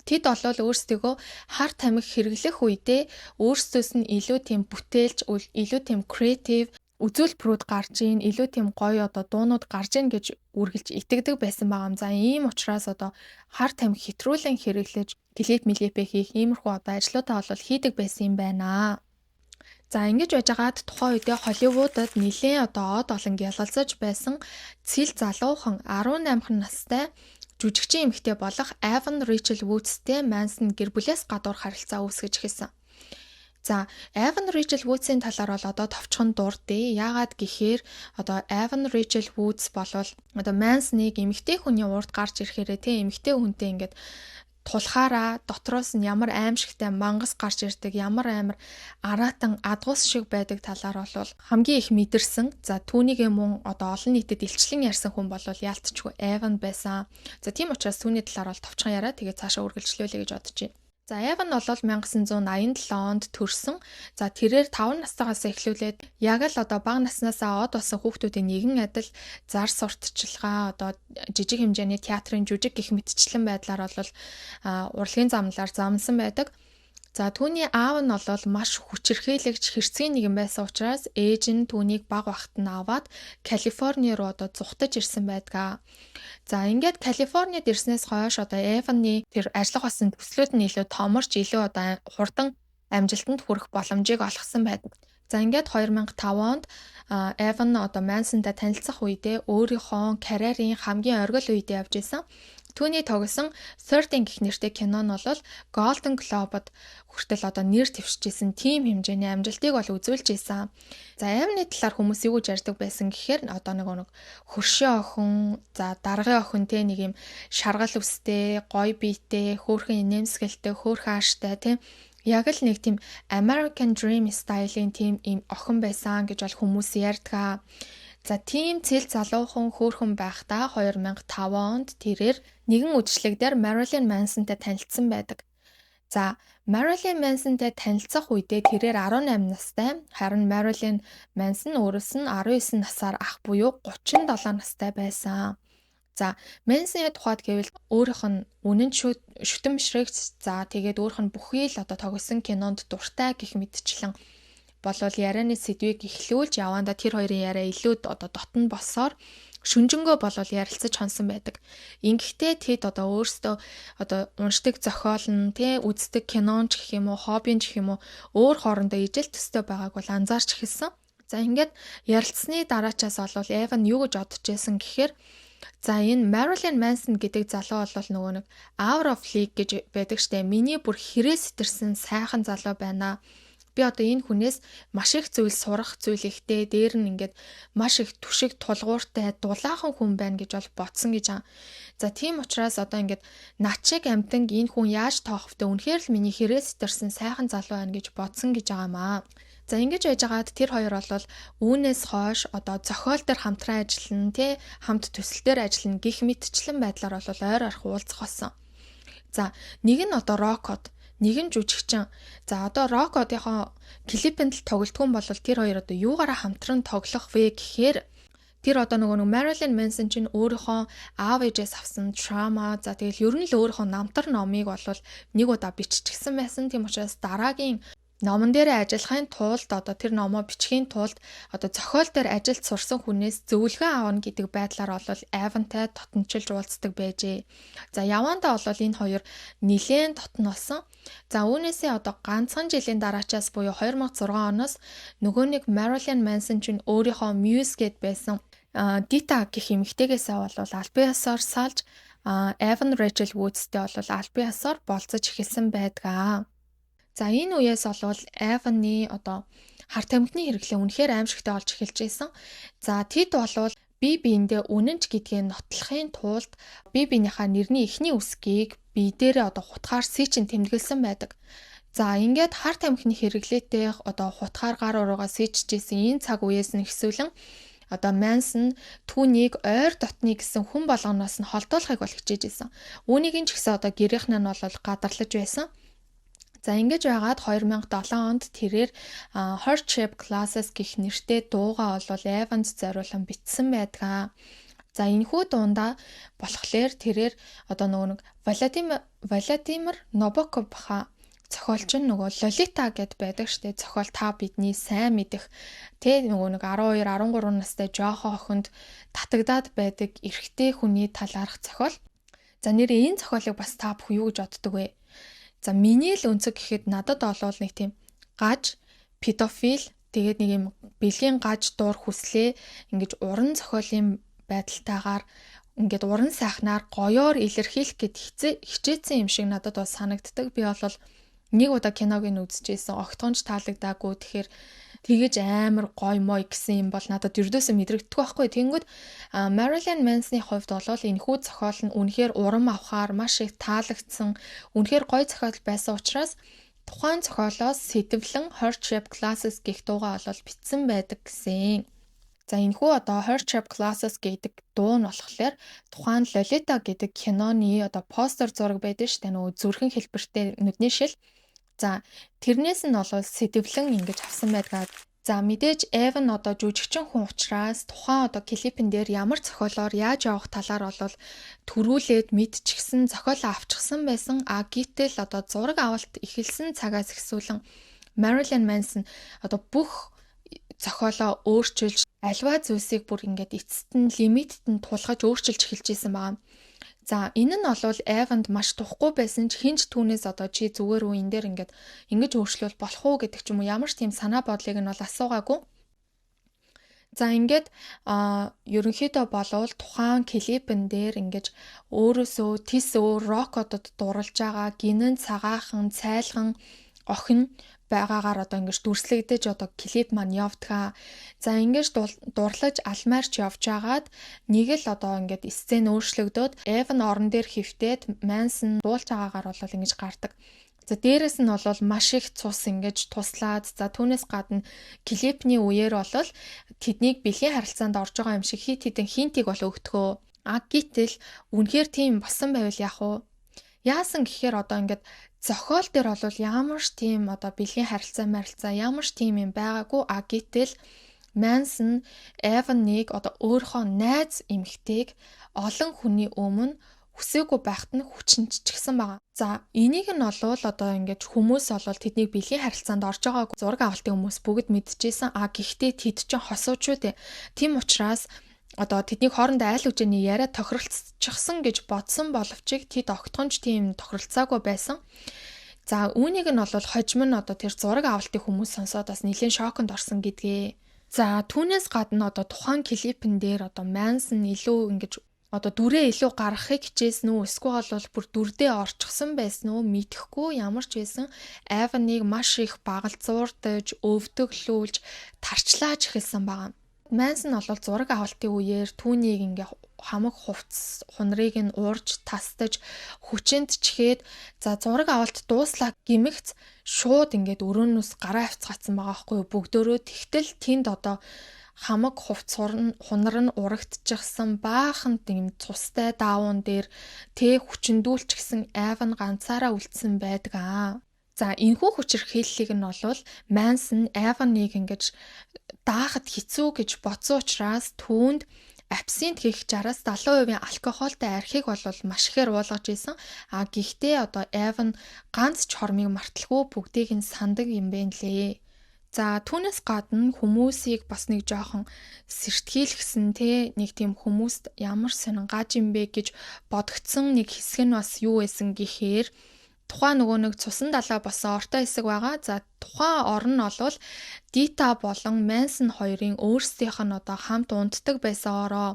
Тэд бол өөрсдөө хар тамхи хэрэглэх үедээ өөрсдөөс нь илүү тийм бүтээлч, илүү тийм креатив үзүүлбэрүүд гарч ийн, илүү тийм гоё одоо дуунууд гарч ийн гэж үргэлж итгэдэг байсан байгаа юм. За ийм учраас одоо хар тамхи хэтрүүлэн хэрэглэж клип хийх иймэрхүү одоо ажлуудаа бол хийдэг байсан юм байна. За ингэж байжгаад тухайн үедээ Холливуудад нэлээд одоо од олон гялалзаж байсан цэл залуухан 18 настай жүжигчин эмэгтэй болох Evan Rachel Woodsтэй Manson гэр бүлээс гадуур харилцаа үүсгэж эхэлсэн. За Evan Rachel Woods-ийн талаар бол одоо товчхон дурдъя. Яагаад гэхээр одоо Evan Rachel Woods болвол одоо Manson-ыг эмэгтэй хүний урд гарч ирэхээрээ эмэгтэй хүнтэй ингээд тулхаараа дотроос нь ямар аимшигтай мангас гарч ирдэг, ямар амар араатан адгуус шиг байдаг талаар бол хамгийн их мэдэрсэн. За түүнийг мөн одоо олон нийтэд илчлэн ярьсан хүн бол яалтчгүй Evan байсан. За тийм учраас түүний талаар бол товчхон яриа тэгээ цаашаа үргэлжлүүлэе гэж бодож байна. За Evan бол 1987 онд төрсөн. За тэрээр 5 настайгаас эхлүүлээд яг л одоо бага наснаасаа од болсон хүүхдүүдийн нэгэн адил зар сурталчилгаа одоо жижиг хэмжээний театрын жүжиг гэх мэтчлэн байдлаар бол урлагийн замналаар замнсан байдаг. За түүний аав нь бол маш хүчирхийлэгч хэрцгий нэгэн байсан учраас ээж нь түүнийг бага багт нь аваад Калифорни руу одоо зүхтаж ирсэн байдаг. За ингээд Калифорнид ирснээс хойш одоо Evan-ы тэр ажиллах болсон төслүүд нь илүү томорч илүү одоо хурдан амжилтанд хүрэх боломжийг олгосон байдаг. За ингээд 2005 онд Evan одоо Manson-тай танилцах үедээ өөрийнхөө карьерийн хамгийн оргил үедээ явж исэн. Түүний тогсон 13 гэх нэртэй кино нь бол Golden Globe-д хүртэл одоо нэр дэвшижсэн тийм хэмжээний амжилтыг бол үзүүлж исэн. За Evan-ы талаар хүмүүс юу гэж ярьдаг байсан гэхээр одоо нэг хөршөө охин, за даргын охин нэг юм шаргал үстэй, гоё биетэй, хөөрхөн инээмсэгэлтэй, хөөрхөн ааштай тийм яг л нэг тийм American Dream стилийн тийм юм охин байсан гэж бол хүмүүс ярьдаг. За тийм цэл залуухан хөөрхөн байхдаа 2005 онд тэрээр нэгэн үдшилэг дээр Marilyn Manson-тай танилцсан байдаг. За Marilyn Manson-тай танилцах үедээ тэрээр 18 настай, харин Marilyn Manson өөрөөс нь 19 насаар ах буюу 37 настай байсан. За Manson-ы тухайд гэвэл өөрийнх нь үнэн шүтэн бишрэгч за тэгээд өөрийнх нь бүхий л одоо тоглосон кинонд дуртай гэх мэтчлэн болвол ярианы сэдвийг эхлүүлж яванда тэр хоёрын яриа илүү одоо дотн босоор шүнжэнгөө болвол ярилцаж хонсон байдаг. Ингэхдээ тэд одоо өөрсдөө одоо уншдаг зохиол нь үздэг киноч гэх юм уу, хоббинч гэх юм уу өөр хоорондоо ижил төстэй байгааг бол анзаарч эхэлсэн. За ингээд ярилцсны дараачаас болвол Evan юу гэж бодож байсан гэхээр За энэ Marilyn Manson гэдэг залуу бол нөгөө нэг Out of League гэж байдаг штэ. Миний бүр хэрэг сэтэрсэн сайхан залуу байна. Би одоо энэ хүнээс маш их зүйл сурах зүйл ихтэй, дээр нь ингээд маш их түшиг тулгууртай дулаахан хүн байна гэж бол бодсон гэж байгаа. За тийм учраас одоо ингээд над шиг амтанг энэ хүн яаж тоох вэ? Үнэхээр л миний хэрэг сэтэрсэн сайхан залуу байна гэж бодсон гэж байгаамаа. За ингэж байжгаад тэр хоёр бол үүнээс хойш одоо зохиол дээр хамтран ажиллана, тий хамт төсөл дээр ажиллана гэх мэтчлэн байдлаар бол ойр орох уулзах болсон. За нэг нь одоо Рокод, нэг нь жүжигчин. За одоо Рокодынхоо клипэнд л тоглолтгүй бол тэр хоёр одоо юугаараа хамтран тоглох вэ гэхээр тэр одоо нөгөө Marilyn Manson чинь өөрийнхөө аав ээжээс авсан трама, за тэгэл ер нь л өөрийнхөө намтар номыг бол нэг удаа биччихсэн байсан. Тийм учраас дараагийн номон дээр ажиллахын тулд одоо тэр номоо бичгийн тулд одоо зохиол дээр ажилд сурсан хүнээс зөвлөгөө авна гэдэг байдлаар бол Evan-тай тотончилж уулздаг байжээ. За явандаа бол энэ хоёр нилээн тотносон. За үүнээсээ одоо ганцхан жилийн дараачаас буюу 2006 оноос нөгөө нэг Marilyn Manson чинь өөрийнхөө Muse гэд байсан Dita гэх эмэгтэйгээсээ бол албан ёсоор салж Evan Rachel Woods-тэй бол албан ёсоор болцож эхэлсэн байдгаа. За энэ үеэс бол Evan-ы одоо хар тамхины хэрэглээ үнэхээр аимшигтай болж эхэлж байсан. За тэд бол бие биендээ үнэнч гэдгийг нотлохын тулд бие биенийхээ нэрний эхний үсгийг бие дээрээ одоо хутгаар сийчин тэмдэглэсэн байдаг. За ингээд хар тамхины хэрэглээтэй одоо хутгаар гар уруугаа сийчжсэн энэ цаг үеэс нь эхсүүлэн одоо Manson түүнийг ойр дотны гэсэн хүн болгоноос нь холдуулахыг бол хичээж байсан. Үүнийг ч гэсэн одоо гэрийнхэн нь бол гадарлаж байсан. За ингэж байгаад 2007 онд тэрээр Heart Shape Classes гэх нэртэй дуугаа бол Evans зориулан бичсэн байдгаа. За энэхүү дундаа болохоор тэрээр одоо нөгөө нэг Владимир Набоков баха зохиолч нь нөгөө Lolita гэд байдаг штэ. Зохиол та бидний сайн мэдэх тэ нөгөө нэг 12 13 настай жоохон охинд татагдаад байдаг эрэгтэй хүний талаарх зохиол. За нэрээ энэ зохиолыг бас та бүх юу гэж боддог вэ? За миний л өнцөг гэхэд надад олвол нэг тийм гаж, педофил, тэгээд нэг юм бэлгийн гаж дуур хүслээ ингэж уран зохиолын байдалтайгаар ингээд уран сайхнаар гоёор илэрхийлэх гэд хичээсэн юм шиг надад бол санагддаг. Би бол нэг удаа киног нь үзчихсэн. Огтхонч таалагдаагүй. Тэгэхээр тэгэж амар гой мой гэсэн юм бол надад ердөөсөө мэдрэгдэхгүй байхгүй. Тэнгүүд Marilyn Manson-ы хувьд бол энэхүү зохиол нь үнэхээр урам авахаар маш их таалагдсан. Үнэхээр гой зохиол байсан учраас тухайн зохиолоос сэтвлэн Heart Shape Classes гэх дуугаа бол бичсэн байдаг гэсэн. За энэхүү одоо Heart Shape Classes гэдэг дуу нь болохоор тухайн Lolita гэдэг киноны одоо постэр зураг байдаг шүү дээ. Нөгөө зүрхэн хэлбэртэй нүдний шил. За тэрнээс нь бол сэтвлэн ингэж авсан байдгаа. За мэдээж Evan одоо жүжигчин хүн учраас тухайн одоо клипэн дээр ямар зохиолоор яаж явах талаар бол төрүүлээд мэдчихсэн зохиол авчихсан байсан. Гэтэл одоо зураг авалт эхэлсэн цагаас эхсүүлэн Marilyn Manson одоо бүх зохиолоо өөрчилж альва зүйлсийг бүр ингээд эцэст нь лимитэд нь тулгаж өөрчилж эхэлж исэн байна. За энэ нь бол Evan-д маш тухгүй байсан ч хинч түүнээс одоо чи зүгээр үү энэ дээр ингээд ингэж өөрчлөл болох уу гэдэг ч юм уу ямар ч тийм санаа бодлыг нь бол асуугаагүй. За ингээд ерөнхийдөө болвол тухайн клипэн дээр ингэж өөрөөсөө тис өөр рокодод дурлж байгаа гинэн цагаахан цайлхан охин байгаагаар одоо ингэж дүрслэгдэж одоо клип маань явдгаа. За ингэж дурлаж алмаарч явж агаад нэг л одоо ингэж сцен өөрчлөгдөөд Evan орон дээр хөвтөөд Manson дуулж байгаагаар бол ингэж гардаг. За дээрэс нь бол маш их цус ингэж туслаад за түүнээс гадна клипний үеэр бол тэднийг бэлгийн харилцаанд орж байгаа юм шиг хит хитэн хинтийг бол өгдөгөө. Гэтэл үнэхээр тийм болсон байвал яах вэ? Яасан гэхээр одоо ингэж зохиол дээр бол ямар ч тийм одоо бэлгийн харилцаа ямар ч тийм юм байгаагүй. Гэтэл Manson Evan-ыг одоо өөрийнхөө найз эмэгтэйг олон хүний өмнө хүсээгүй байхад нь хүчнэжчихсэн байгаа. За энийг нь бол одоо ингэж хүмүүс бол тэднийг бэлгийн харилцаанд орж байгааг зураг авалтын хүмүүс бүгд мэдчихсэн. Гэхдээ тэд чинь хосуучууд. Тийм учраас одоо тэдний хоорондоо айл үжиний яриа тохиролцчихсан гэж бодсон боловч тэд огтхонч тийм тохиролцоогүй байсан. За үүнийг нь бол хожим нь одоо тэр зураг авалтын хүмүүс сонсоод бас нэлээд шоконд орсон гэдгээ. За түүнээс гадна одоо тухайн клипэн дээр одоо Manson илүү ингэж одоо дүрээ илүү гаргахыг хичээсэн үү эсвэл бол бүр дүрдээ орчихсон байсан уу мэдэхгүй ямар ч байсан Эваныг маш их багалзуурдаж, өвдөглүүлж, тарчлааж эхэлсэн байгаа. Мансон нь бол зураг авалтын үеэр түүнийг ингээ хамаг хувцс хунрыг нь уурж тасдаж хүчинд чихэд за зураг авалт дууслаа гимэгц шууд ингээд өрөөнөөс гараа авцгаацсан байгаа байхгүй юу бүгдөө тэгтэл тэнд одоо хамаг хувцс хунар нь урагдчихсан баахан тийм цустай даавуун дээр хүчндүүлчихсэн Эван ганцаараа үлдсэн байдаг аа. За энэхүү хүчирхийллийг нь бол Мансон Эваныг ингэж даахад хэцүү гэж бодсон учраас түүнд абсент хийх 60-70% алкогольтой архийг бол маш ихээр уулгаж исэн. Гэхдээ одоо Эван ганц ч хормыг марталгүй бүгдийг нь сандаг юм байна лээ. За түүнээс гадна хүмүүсийг бас нэг жоохон сэртгийлгсэн нэг тийм хүмүүст ямар сонингааж юм бэ гэж бодогдсон нэг хэсэг нь бас юу байсан гэхээр тухайн нөгөө нэг цусан далай босон ортой хэсэг байгаа. За тухайн орн нь бол Дита болон Мансон хоёрын өөрсдийнх нь одоо хамт унтдаг байсан ороо.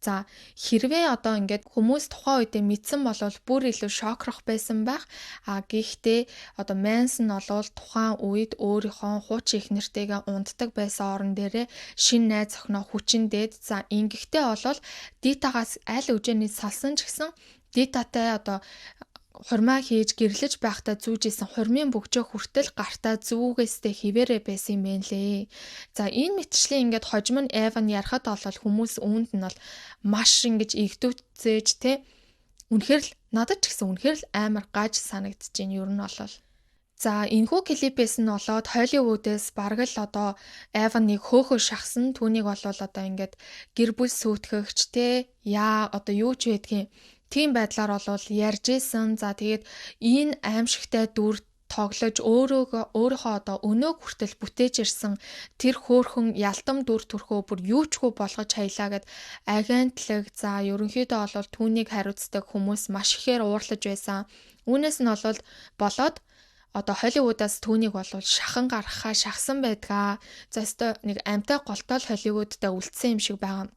За хэрвээ одоо ингээд хүмүүс тухайн үедээ мэдсэн бол бүр илүү шокрох байсан байх. Гэхдээ одоо Мансон бол тухайн үед өөрийнхөө хуучин их нэртэйгээ унтдаг байсан орон дээрээ шинэ найз охиноо хүчин дээд. За ингэхдээ бол Дитагаас аль үжээний салсан ч гэсэн Дитатай одоо хурмаа хийж гэрлэж байхдаа зүүжсэн хурмын бөгжөө хүртэл гартаа зүүгээстэй хിവэрэ байсан юм байна лээ. За энэ мэтчлийн ингээд хожим нь Эван ярахад бол хүмүүс үүнд нь бол маш ингэж игдүүцээж үнэхээр л надад ч гэсэн үнэхээр л амар гаж санагдаж байна ер нь бол. За энэхүү клипээс нь болоод Холливуудээс бараг л одоо Эваныг хөөхөө шахсан түүнийг бол одоо ингээд гэр бүл сүйтгэгч яа одоо юу ч байдгийн тийм байдлаар бол ярьж исэн. За тэгээд энэ аимшигтай дүр тоглож өөрийнхөө одоо өнөөг хүртэл бүтээж ирсэн тэр хөөхөн ялтам дүр төрхөө бүр юучгүй болгож хаялаа гэд агентлаг за ерөнхийдөө бол түүнийг хариуцдаг хүмүүс маш ихээр уурлаж байсан. Үүнээс нь болоод одоо Холливуудаас түүнийг бол шахан гаргахаа шахсан байдгаа. За өстой нэг амтай голтой Холливуудтай үлдсэн юм шиг байгаа.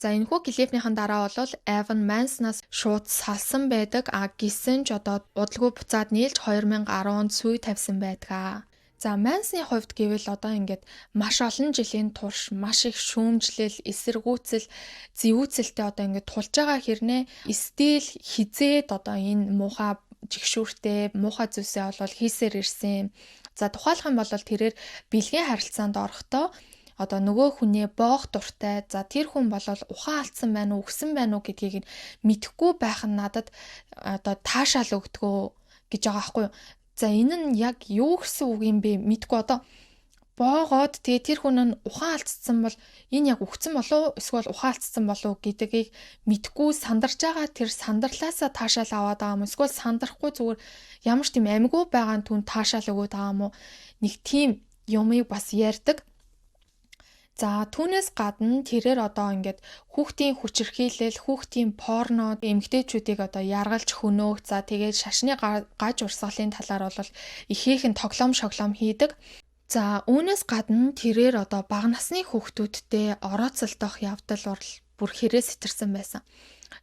За энэхүү клипнийхэн дараа бол Эван Мансонаас шууд салсан байдаг. Гисэн ч одоо удалгүй буцаад нийлж 2010 онд сүй тавьсан байдаг. За Мансоны хувьд гэвэл одоо ингээд маш олон жилийн турш маш их шүүмжлэл, эсэргүүцэл, зэвүүцэлтэй одоо ингээд тулж байгаа хэрнээ стил хизээд одоо энэ муухай жигшүүртэй муухай зүйлсээ бол хийсээр ирсэн. За тухайлах юм бол тэрээр бэлгийн харилцаанд орохдоо одоо нөгөө хүнээ боох дуртай. За тэр хүн бол ухаан алдсан байна уу, өгсөн байна уу гэдгийг мэдэхгүй байх нь надад одоо таашаал өгдөгөө гэж байгаа байхгүй юу. За энэ нь яг юу гэсэн үг юм бэ? Мэдэхгүй одоо боогоод тэр хүн нь ухаан алдсан бол энэ яг өгсөн болов эсвэл ухаан алдсан болов гэдгийг мэдэхгүй сандарч байгаа тэр сандарлаасаа таашаал аваад байгаа юм. Эсвэл сандрахгүй зүгээр ямар ч тийм амгүй байгаа нь түн таашаал өгөөд байгаа юм уу? Нэг тийм юмыг бас ярьдаг. За түүнээс гадна тэрээр одоо ингээд хүүхдийн хүчирхийлэл, хүүхдийн порно, эмэгтэйчүүдийг одоо яргалж хөнөөх, за тэгээд шашны гаж урсгалын талаар бол ихээхэн тоглоом шоглоом хийдэг. За үүнээс гадна тэрээр одоо бага насны хүүхдүүдтэй орооцолдох явдал бүр хэрэг сэтэрсэн байсан.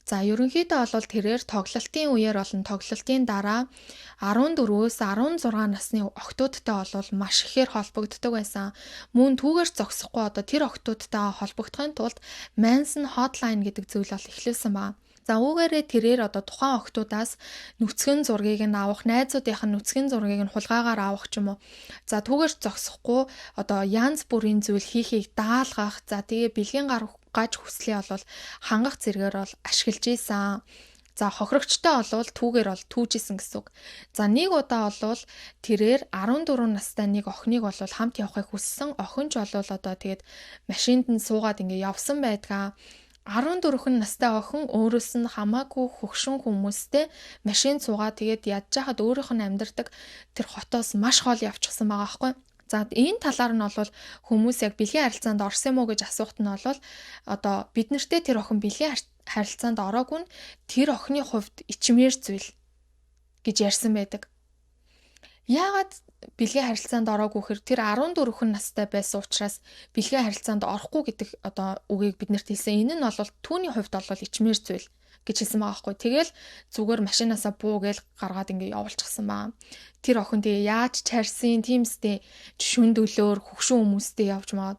За ерөнхийдөө бол тэрээр тоглолтын үеэр болон тоглолтын дараа 14-өөс 16 насны охтуудтай бол маш ихээр холбогддог байсан. Мөн түүгээр зогсохгүй одоо тэр охтуудтайгаа холбогдохын тулд Manson Hotline гэдэг зүйл бол эхлүүлсэн байна. За үүгээрээ тэрээр одоо тухайн охтуудаас нүцгэн зургийг нь авах, найзуудынх нь нүцгэн зургийг нь хулгайгаар авах ч юм уу. За түүгээр зогсохгүй одоо янз бүрийн зүйл хийхийг даалгах, за тэгээ бэлгийн гаж хүслээ бол хангах зэргээр бол ашиглаж ийсэн. За хохирогчтой бол түүгээр бол түүжсэн гэсэн үг. За нэг удаа бол тэрээр 14 настай нэг охиныг бол хамт явахыг хүссэн. Охин ч бол одоо тэгээд машинд нь суугаад ингээ явсан байдгаа. 14 настай охин өөрөөс нь хамаагүй хөгшин хүмүүстэй машин суугаад тэгээд ядж хахад өөрийнх нь амьдардаг тэр хотоос маш хол явчихсан байгаа байхгүй. За энэ талаар нь бол хүмүүс яг бэлгийн харилцаанд орсон юм уу гэж асуухт нь бол одоо бид нартэй тэр охин бэлгийн харилцаанд ороогүй нь тэр охины хувьд ичмээр зүйл гэж ярьсан байдаг. Яагаад бэлгийн харилцаанд ороогүй хэр тэр 14 хүн настай байсан учраас бэлгийн харилцаанд орохгүй гэдэг одоо үгийг бид нарт хэлсэн. Энэ нь бол түүний хувьд бол ичмэр зүйл гэж хэлсэн байгаа байхгүй. Тэгэл зүгээр машинаасаа буу гээл гаргаад ингээ явуулчихсан байгаа. Тэр охин тэгээ яаж чарсан тиймстэй шүнд өлөөр хөгшин хүмүүстэй явж маад.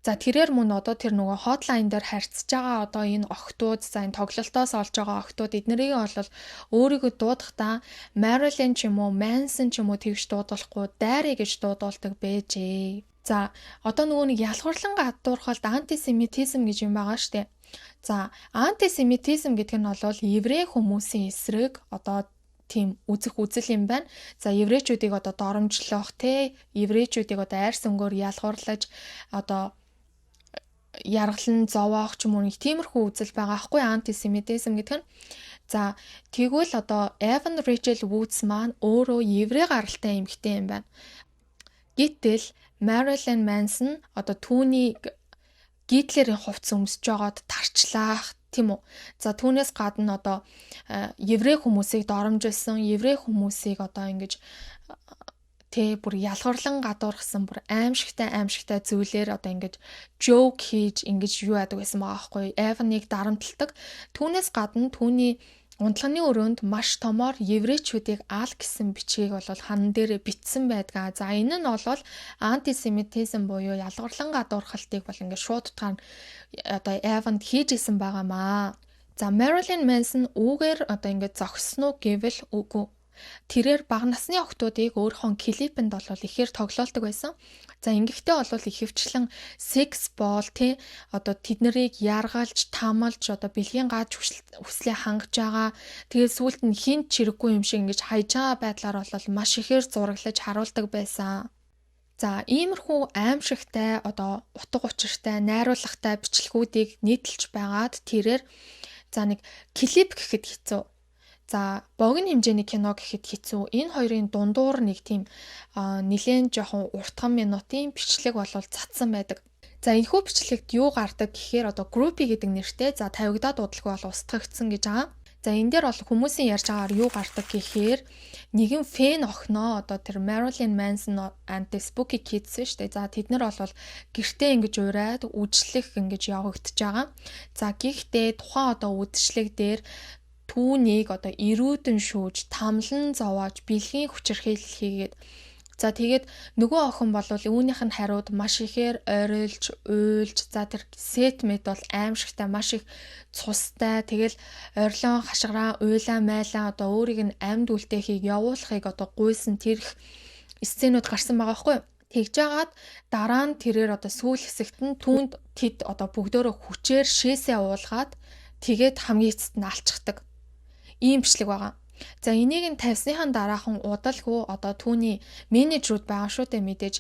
За тэрээр мөн одоо тэр нөгөө хотлайн дээр харьцаж байгаа одоо энэ охтууд за энэ тоглолтоос олж байгаа охтууд эднэрийг бол өөрийгөө дуудахдаа Marilyn ч юм уу Manson ч юм уу тэгж дуудахгүй Dairy гэж дуудуулдаг байжээ. За одоо нөгөө нэг ялгуурлан гадуурхалд антисемитизм гэж юм байгаа штэ. За антисемитизм гэдэг нь бол еврей хүмүүсийн эсрэг одоо тийм үзэх үзэл юм байна. За еврейчүүдийг одоо доромжлох те еврейчүүдийг одоо айр сүнгөөр ялгуурлаж одоо яргалан зовоох ч юм уу нэг тиймэрхүү үзэл байгаа хгүй антисемитизм гэдэг нь. За тэгвэл одоо Evan Rachel Woods маань өөрөө еврей гаралтай эмэгтэй юм байна. Гэтэл Marilyn Manson одоо түүний Гитлерийн хувцас өмсөж байгаад тарчлаах тийм үү. За түүнээс гадна одоо еврей хүмүүсийг доромжилсан, еврей хүмүүсийг одоо ингэж бүр ялгуурлан гадуурхсан бүр аимшигтай зүйлээр одоо ингэж joke хийж ингэж юу яадаг байсан байгаа байхгүй. Evan-ыг дарамталдаг. Түүнээс гадна түүний унтлагын өрөөнд маш томоор еврейчүүдийг аал гэсэн бичгийг бол хан дээрээ бичсэн байдгаа. За энэ нь бол антисемитизм буюу ялгуурлан гадуурхалтыг бол ингээд шууд утгаар одоо Evan хийж исэн байгаамаа. За Marilyn Manson үүгээр одоо ингээд зогсноо гэвэл үгүй. Тэрээр бага насны охтуудыг өөрийнхөө клипэнд бол ихээр тоглоулдаг байсан. За ингэхдээ бол ихэвчлэн секс бол тий одоо тэднэрийг яргалж, тамалж одоо бэлгийн гааж хүслээ хангаж байгаа. Тэгээд сүулт нь хинт чирэггүй юм шиг ингэж хайж байгаа байдлаар бол маш ихээр зураглаж харуулдаг байсан. За иймэрхүү аимшигтай одоо утга учиртай, найруулгатай бичлэгүүдийг нийтэлж байгаад тэрээр за нэг клип гэхэд хэцүү. За богино хэмжээний кино гэхэд хэцүү. Энэ хоёрын дундуур нэг тийм нэлээд жоохон уртган минутын бичлэг болол цацсан байдаг. За энэхүү бичлэгт юу гардаг гэхээр одоо groupie гэдэг нэртэй за тавигдаад дуудлагүй бол устгагдсан гэж байгаа. За энэ дээр бол хүмүүсийн ярьж байгаагаар юу гардаг гэхээр нэгэн фэн охиноо одоо тэр Marilyn Manson and the Spooky Kids шүү дээ. За тэд нар бол гэртээ ингэж ураад үжлэх ингэж явагдаж байгаа. За гэхдээ тухайн одоо үдшилэг дээр түүнийг одоо эрүүдэн шүүж, тамлан зовоож, бэлгийн хүчирхийлэл хийгээд за тэгээд нөгөө охин бол үүнийх нь хариуд маш ихээр ойролж, уйлж, за тэр сетмэд бол аимшигтай маш их цустай. Тэгэл орилон хашгираа, уйлаа, майлаа одоо өөрийг нь амьд үлдээхийг явуулахыг одоо гуйсан тэрх сценүүд гарсан байгаа байхгүй юу? Тэгж жагаад дараа нь тэрээр одоо сүүл хэсэгт нь түүнд тэд одоо бүгдөө хүчээр шээсээ уулгаад тэгээд хамгийн эцэст нь алчдаг. Ийм бичлэг байгаа. За энийг нь тавьсныхаа дараахан удалгүй одоо түүний менежерүүд байгаа шүү дээ мэдээж.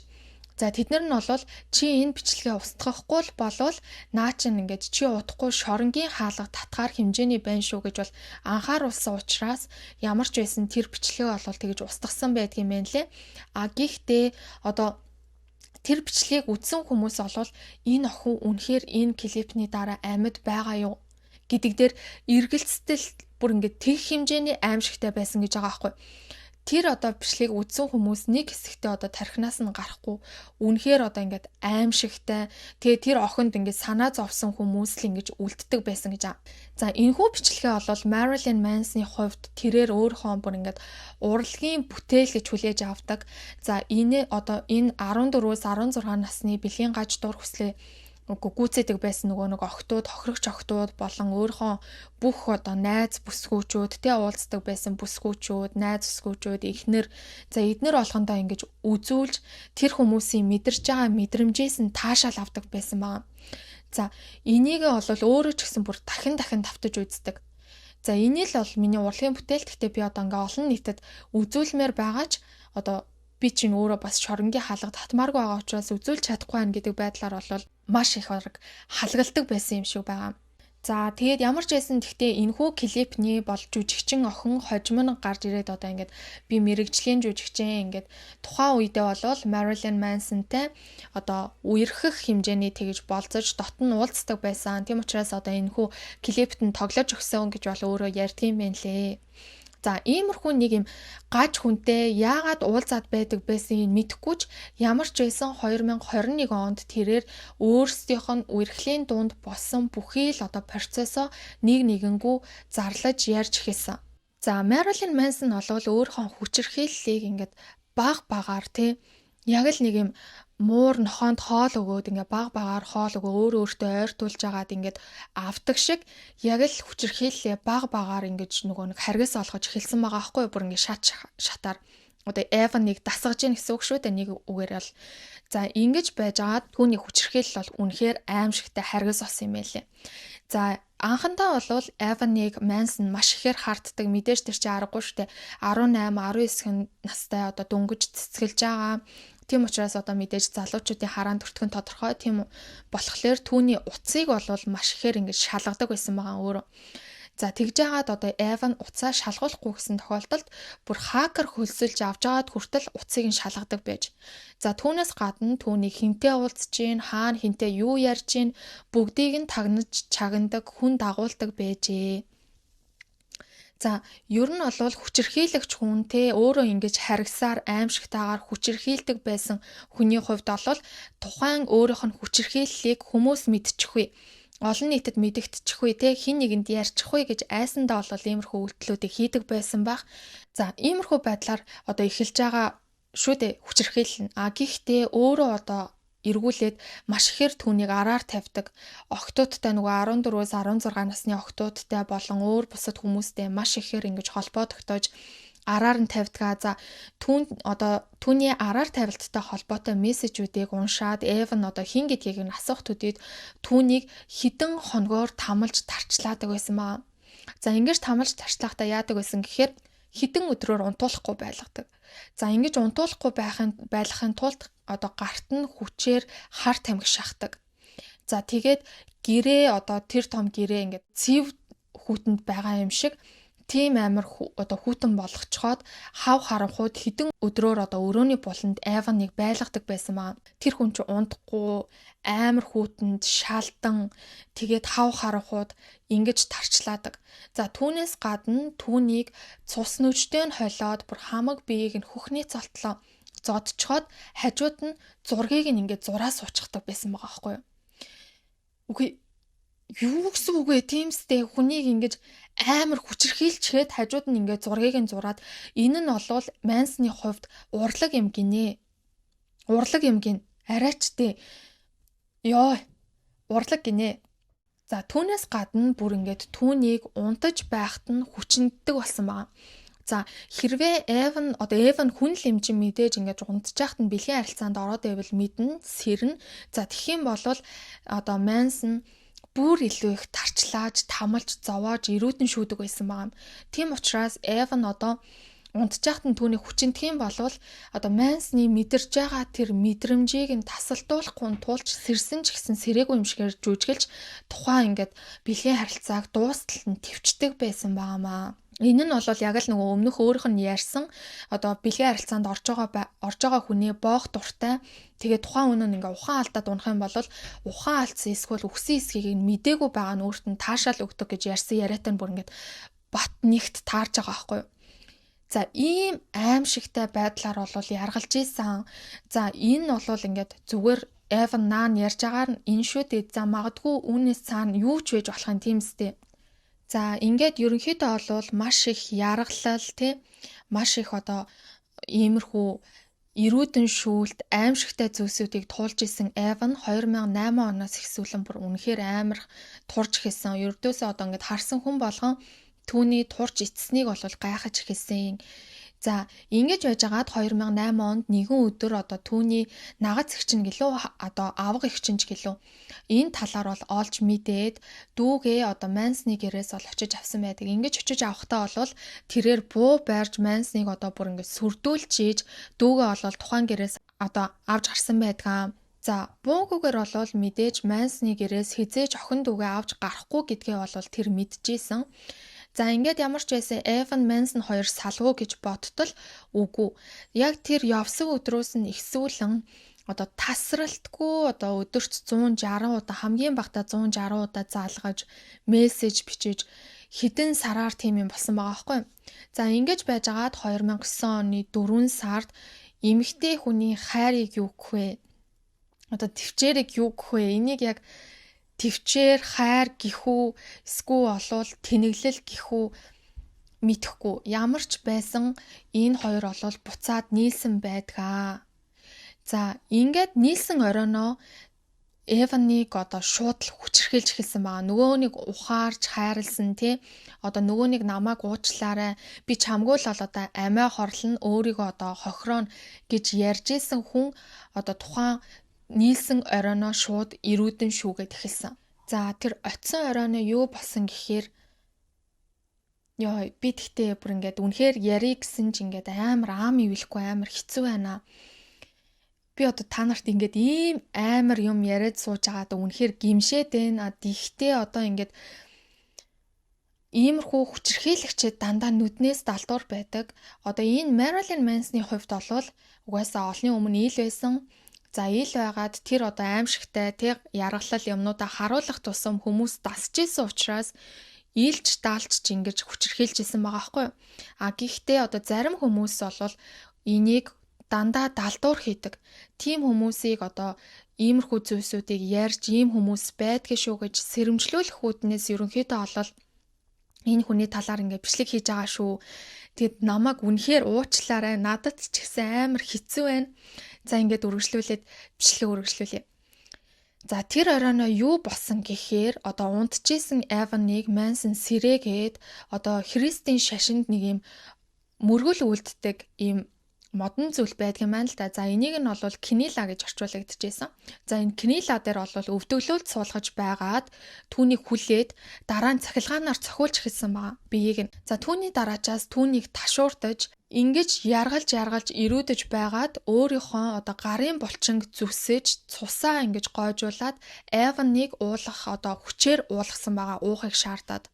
За тэднэр нь бол чи энэ бичлэгээ устгахгүй болвол наа чин ингээд чи удахгүй шоронгийн хаалга татгаар хэмжээний байна шүү гэж бол анхааруулсан учраас ямар ч байсан тэр бичлэгээ бол тэгж устгасан байдгийм байх лээ. А гэхдээ одоо тэр бичлэгийг үзсэн хүмүүс бол энэ охин үнэхээр энэ клипний дараа амьд байгаа юу гэдэг дээр эргэлцтэл бүр ингээд тэг хэмжээний аимшигтай байсан гэж байгаа байхгүй. Тэр одоо бичлэгийг үзсэн хүмүүс нэг хэсэгтээ одоо тархинаас нь гарахгүй үнэхээр одоо ингээд аимшигтай тэгээ тэр охинд ингээд санаа зовсон хүмүүс л ингэж үлддэг байсан гэж байгаа. За энэхүү бичлэгээ бол Marilyn Manson-ы хувьд тэрээр өөрийнхөө бүр ингээд урлагийн бүтээл гэж хүлээж авдаг. За энэ одоо энэ 14-өөс 16 насны бэлгийн гаж дур хүслээ гүцээдэг байсан нөгөө нэг охтууд, хохирогч охтууд болон өөрийнхөө бүх одоо найз бүсгүүчүүд, тэ уулздаг байсан бүсгүүчүүд, найз бүсгүүчүүд, эхнэр за эднэр болгондоо ингэж үзүүлж тэр хүмүүсийн мэдэрч байгаа мэдрэмжээс нь таашаал авдаг байсан байна. За энийг бол өөрөө ч гэсэн бүр дахин давтаж үздэг. За энэ л бол миний урлагийн бүтээл. Гэхдээ би одоо ингээ олон нийтэд үзүүлмээр байгаа ч одоо би чинь өөрөө бас шоронгийн хаалга татмааргүй байгаа учраас үзүүлж чадахгүй байна гэдэг байдлаар бол маш их орог халгалдаг байсан юм шиг байгаа. За тэгээд ямар ч байсан гэхдээ энэхүү клипний бол жүжигчин охин хожим нь гарч ирээд одоо ингээд би мэрэгжлийн жүжигчин ингээд тухайн үедээ бол Marilyn Manson-тэй одоо үерхэх хэмжээний тэгж болцож дотн уулздаг байсан. Тийм учраас одоо энэхүү клипт нь тоглож өгсөн гэж бол өөрөө ярьдгийм байх лээ. За иймэрхүү нэг юм гаж хүнтэй яагаад уулзаад байдаг байсан юм мэдэхгүй ч ямар ч байсан 2021 онд тэрээр өөрсдийнх нь үерхлийн дунд болсон бүхий л одоо процессоо нэг нэгэнгүү зарлаж ярьж эхэлсэн. За Marilyn Manson олвол өөрийнхөө хүчирхийллийг ингээд баг багаар тий яг л нэг юм муур нохоонд хоол өгөөд ингээ баг багаар хоол өгөө өөртөө ойртуулж агаад ингээд авдаг шиг яг л хүчирхийллээ баг багаар ингэж нөгөө нэг харгас олгож эхэлсэн байгаа аахгүй бүр ингээ шатаар одоо Evan-ыг дасгаж ийн гэсэн үг шүү дээ нэг үгээр бол за ингэж байж агаад түүний хүчирхийлэл бол үнэхээр аимшигтай харгас болсон юм байлээ. За анхандаа бол Evan-ыг Manson маш ихээр харддаг мэдээж тэр чинь аргагүй шүү дээ 18 19 настай одоо дөнгөж цэцгэлж байгаа. Тийм учраас одоо мэдээж залуучуудын хараанд өртгөн тодорхой тийм болохоор түүний утсыг бол маш ихээр ингэж шалгадаг байсан байгаа өөрөө. За тэгж яагаад одоо Evan уцаа шалгуулахгүй гэсэн тохиолдолд бүр хакер хөлсөлж авч агаад хүртэл утсыг нь шалгадаг байж. За түүнээс гадна түүний хинтээ уулзж гин хаана хинтээ юу ярьж гин бүгдийг нь тагнаж чагнадаг хүн дагуулдаг байжээ. За ер нь бол хүчирхийлэгч хүн те өөрөө ингэж харгасаар аимшигтайгаар хүчирхийлдэг байсан хүний хувьд бол тухайн өөрийнх нь хүчирхийллийг хүмүүс мэдчихвээ. Олон нийтэд мэдэгдчихвээ те хин нэгэнд ярьчихвээ гэж айсандаа бол иймэрхүү үйлдэлүүдийг хийдэг байсан баг. За иймэрхүү байдлаар одоо эхэлж байгаа шүү дээ хүчирхийлэл нь. Гэхдээ өөрөө одоо эргүүлээд маш ихээр түүнийг араар тавьдаг. Охтуудтай нөгөө 14-өөс 16 насны охтуудтай болон өөр бусад хүмүүстэй маш ихээр ингэж холбоо тогтоож араар нь тавьдгаа. За түүний араар тавилттай холбоотой мессежүүдийг уншаад Evan одоо хин гэдгийг нь асуух төдийд түүнийг хідэн хоногоор тамалж тарчлаадаг байсан маа. За ингэж тамалж тарчлахдаа яадаг байсан гэхээр хідэн өдрөөр унтуулахгүй байлгадаг. За ингэж унтуулахгүй байлгахын тулд одоо гарт нь хүчээр хар тамхи шахдаг. За тэгээд гэрээ одоо тэр том гэрээ ингээд цэв хүүтэнд байгаа юм шиг тийм амар одоо хүүтэн болгочхоод хав харанхууд хідэн өдрөөр одоо өрөөний буланд Evan-ыг байлгадаг байсан маа. Тэр хүн чинь унтахгүй амар хүүтэнд шалдан тэгээд хав харанхууд ингэж тарчлаадаг. За түүнээс гадна түүнийг цус нүжтэй нь холиод бүр хамаг биеийг нь хөхний цолтлоо зодчхоод хажууд нь зургийг нь ингээд зураа суучдаг байсан байгаа байхгүй юу. Үгүй юу гэсэн үг вэ? Тиймстэй хүнийг ингэж амар хүчирхийлчихэд хажууд нь ингээд зургийг нь зураад энэ нь олвол Manson-ы хувьд урлаг юм гинэ. Урлаг юм гин. Арайч дээ. Йоо. Урлаг гинэ. За түүнээс гадна бүр ингээд түүнийг унтаж байхад нь хүчнэддэг болсон байгаа. За хэрвээ Evan хүн л эмчин мэдээж ингээд унтж байхад нь бэлгийн харилцаанд ороод байвал мэднэ, сэрнэ. За тэгэх юм бол одоо Manson бүр илүү их тарчлааж, тамалж, зовоож, ирүүдэн шүүдэг байсан байгаа. Тийм учраас Evan одоо унтж байхад нь түүний хүчнэдэх юм бол одоо Manson-ы мэдэрж байгаа тэр мэдрэмжийг нь тасалдуулахгүй тулж сэрсэн ч гэсэн сэрээгүй юм шигээр жүжиглж тухайн ингээд бэлгийн харилцааг дуустал нь төвчдөг байсан байгаамаа. Энэ нь бол яг л нөгөө өмнөх өөрийнх нь ярьсан одоо бэлгийн харилцаанд орж байгаа хүний боох дуртай тэгээд тухайн үнэн ингээ ухаан алдаад унах юм бол ухаан алдсан эсвэл үхсэн эсхийг нь мдээгүй байгаа нь өөрт нь таашаал өгдөг гэж ярьсан яриатай нь бүр ингээд бат нэгт таарж байгаа байхгүй юу. За ийм аимшигтай байдлаар бол яргалж ийсэн. За энэ бол ингээд зүгээр Evan наан ярьж байгаагаар нь энэ шүү дээ. За магадгүй үүнээс цаана юу ч вэж болох юм тиймстэй. За ингээд ерөнхийдөө бол маш их яргалал маш их одоо иймэрхүү ирүүдэн шүүлт аимшигтай зүйлсүүдийг туулж исэн Evan 2008 оноос эхсүүлэн бүр үнэхээр амар турж эхэлсэн. Ердөөсөө одоо ингээд харсан хүн болгон түүний турж ицснийг бол гайхаж эхэлсэн. За ингэж байжгаад 2008 онд нэгэн өдөр одоо түүний нагаз эгчин гэлөө одоо авга эгчин ч гэлөө энэ талаар бол олж мэдээд дүүгээ одоо Manson-ы гэрээс бол очиж авсан байдаг. Ингэж очиж авахтаа бол тэрээр буу байрж Manson-ыг одоо бүр ингэ сүрдүүлж ийж дүүгээ бол тухайн гэрээс одоо авч гарсан байдгаа. За буугүйгээр бол мэдээж Manson-ы гэрээс хизээж охин дүүгээ авч гарахгүй гэдгээ бол тэр мэдчихсэн. За ингээд ямар ч байсан Evan Manson хоёр салгуу гэж бодтол үгүй. Яг тэр явсан өдрөөс нь ихсүүлэн одоо тасралтгүй одоо өдөрт 160 удаа хамгийн багтаа 160 удаа залгаж мессеж бичиж хэдэн сараар тийм юм болсон байгаа байхгүй. За ингэж байжгаад 2009 оны 4 сард эмэгтэй хүний хайрыг юу гэх вэ? Одоо төвчээрийг юу гэх вэ? Энийг яг төвчээр, хайр гэхүү, эсвэл олвол тэнэглэл гэхүү мэдэхгүй. Ямар ч байсан энэ хоёр олвол буцаад нийлсэн байдгаа. За ингээд нийлсэн оройноо Эваныг одоо шууд л хүчрхийлж эхэлсэн байгаа. Нөгөөнийг ухаарч хайрлсан тий. Одоо нөгөөнийг намайг уучлаарай. Би чамгүй л одоо амиа хорлно, өөрийгөө одоо хохирооно гэж ярьж исэн хүн одоо тухайн нийлсэн оройноо шууд ирүүдэн шүүгээд эхэлсэн. За тэр оцсон оройноо юу болсон гэхээр би тэгтээ бүр ингээд үнэхээр ярих гэсэн ч ингээд амар аам ивэлгүй амар хэцүү байна. Би одоо та нарт ингээд ийм амар юм яриад сууж байгаа үнэхээр гимшээд байна. Тэгтээ одоо ингээд иймэрхүү хүчрхийлэгчид дандаа нүднээс далдуур байдаг. Одоо энэ Marilyn Manson-ы хувьд бол угаасаа олонний өмнө ил байсан. За ил байгаад тэр одоо аимшигтай тэг яргалал юмнуудаа харуулах тусам хүмүүс дасж исэн учраас илж даалж ингэж хүчрхийлж исэн байгаа байхгүй. Гэхдээ одоо зарим хүмүүс бол энийг дандаа далдуур хийдэг. Тим хүмүүсийг одоо иймэрхүү зүйлсүүдийг ярьж ийм хүмүүс байдгийг шүү гэж сэрэмжлүүлэх үүднээс ерөнхийдөө олол энэ хүний талаар ингээд бичлэг хийж байгаа шүү. Тэгэд намайг үнэхээр уучлаарай. Надад ч гэсэн амар хэцүү байна. За ингээд үргэлжлүүлээд бичлэг үргэлжлүүлье. За тэр оройноо юу болсон гэхээр одоо унтжсэн Эваныг Manson сэрээгээд одоо Христийн шашинд нэг юм мөргөл үлддэг ийм модон зүйл байдаг юм байна л да. За энийг нь бол Книла гэж орчуулагдчихсэн. За энэ Книла дээр бол өвдөглөөлт суулгаж байгаад түүнийг хүлээд дараа нь цахилгаанаар цохиулж хэлсэн байгаа биеийг нь. За түүний дараачаас түүнийг ташуурдаж ингэж яргалж ирүүдэж байгаад өөрийнхөө одоо гарын булчинг зүсэж цусаа ингэж гойжуулаад Эваныг уулгах одоо хүчээр уулгасан байгаа уухыг шаардаад.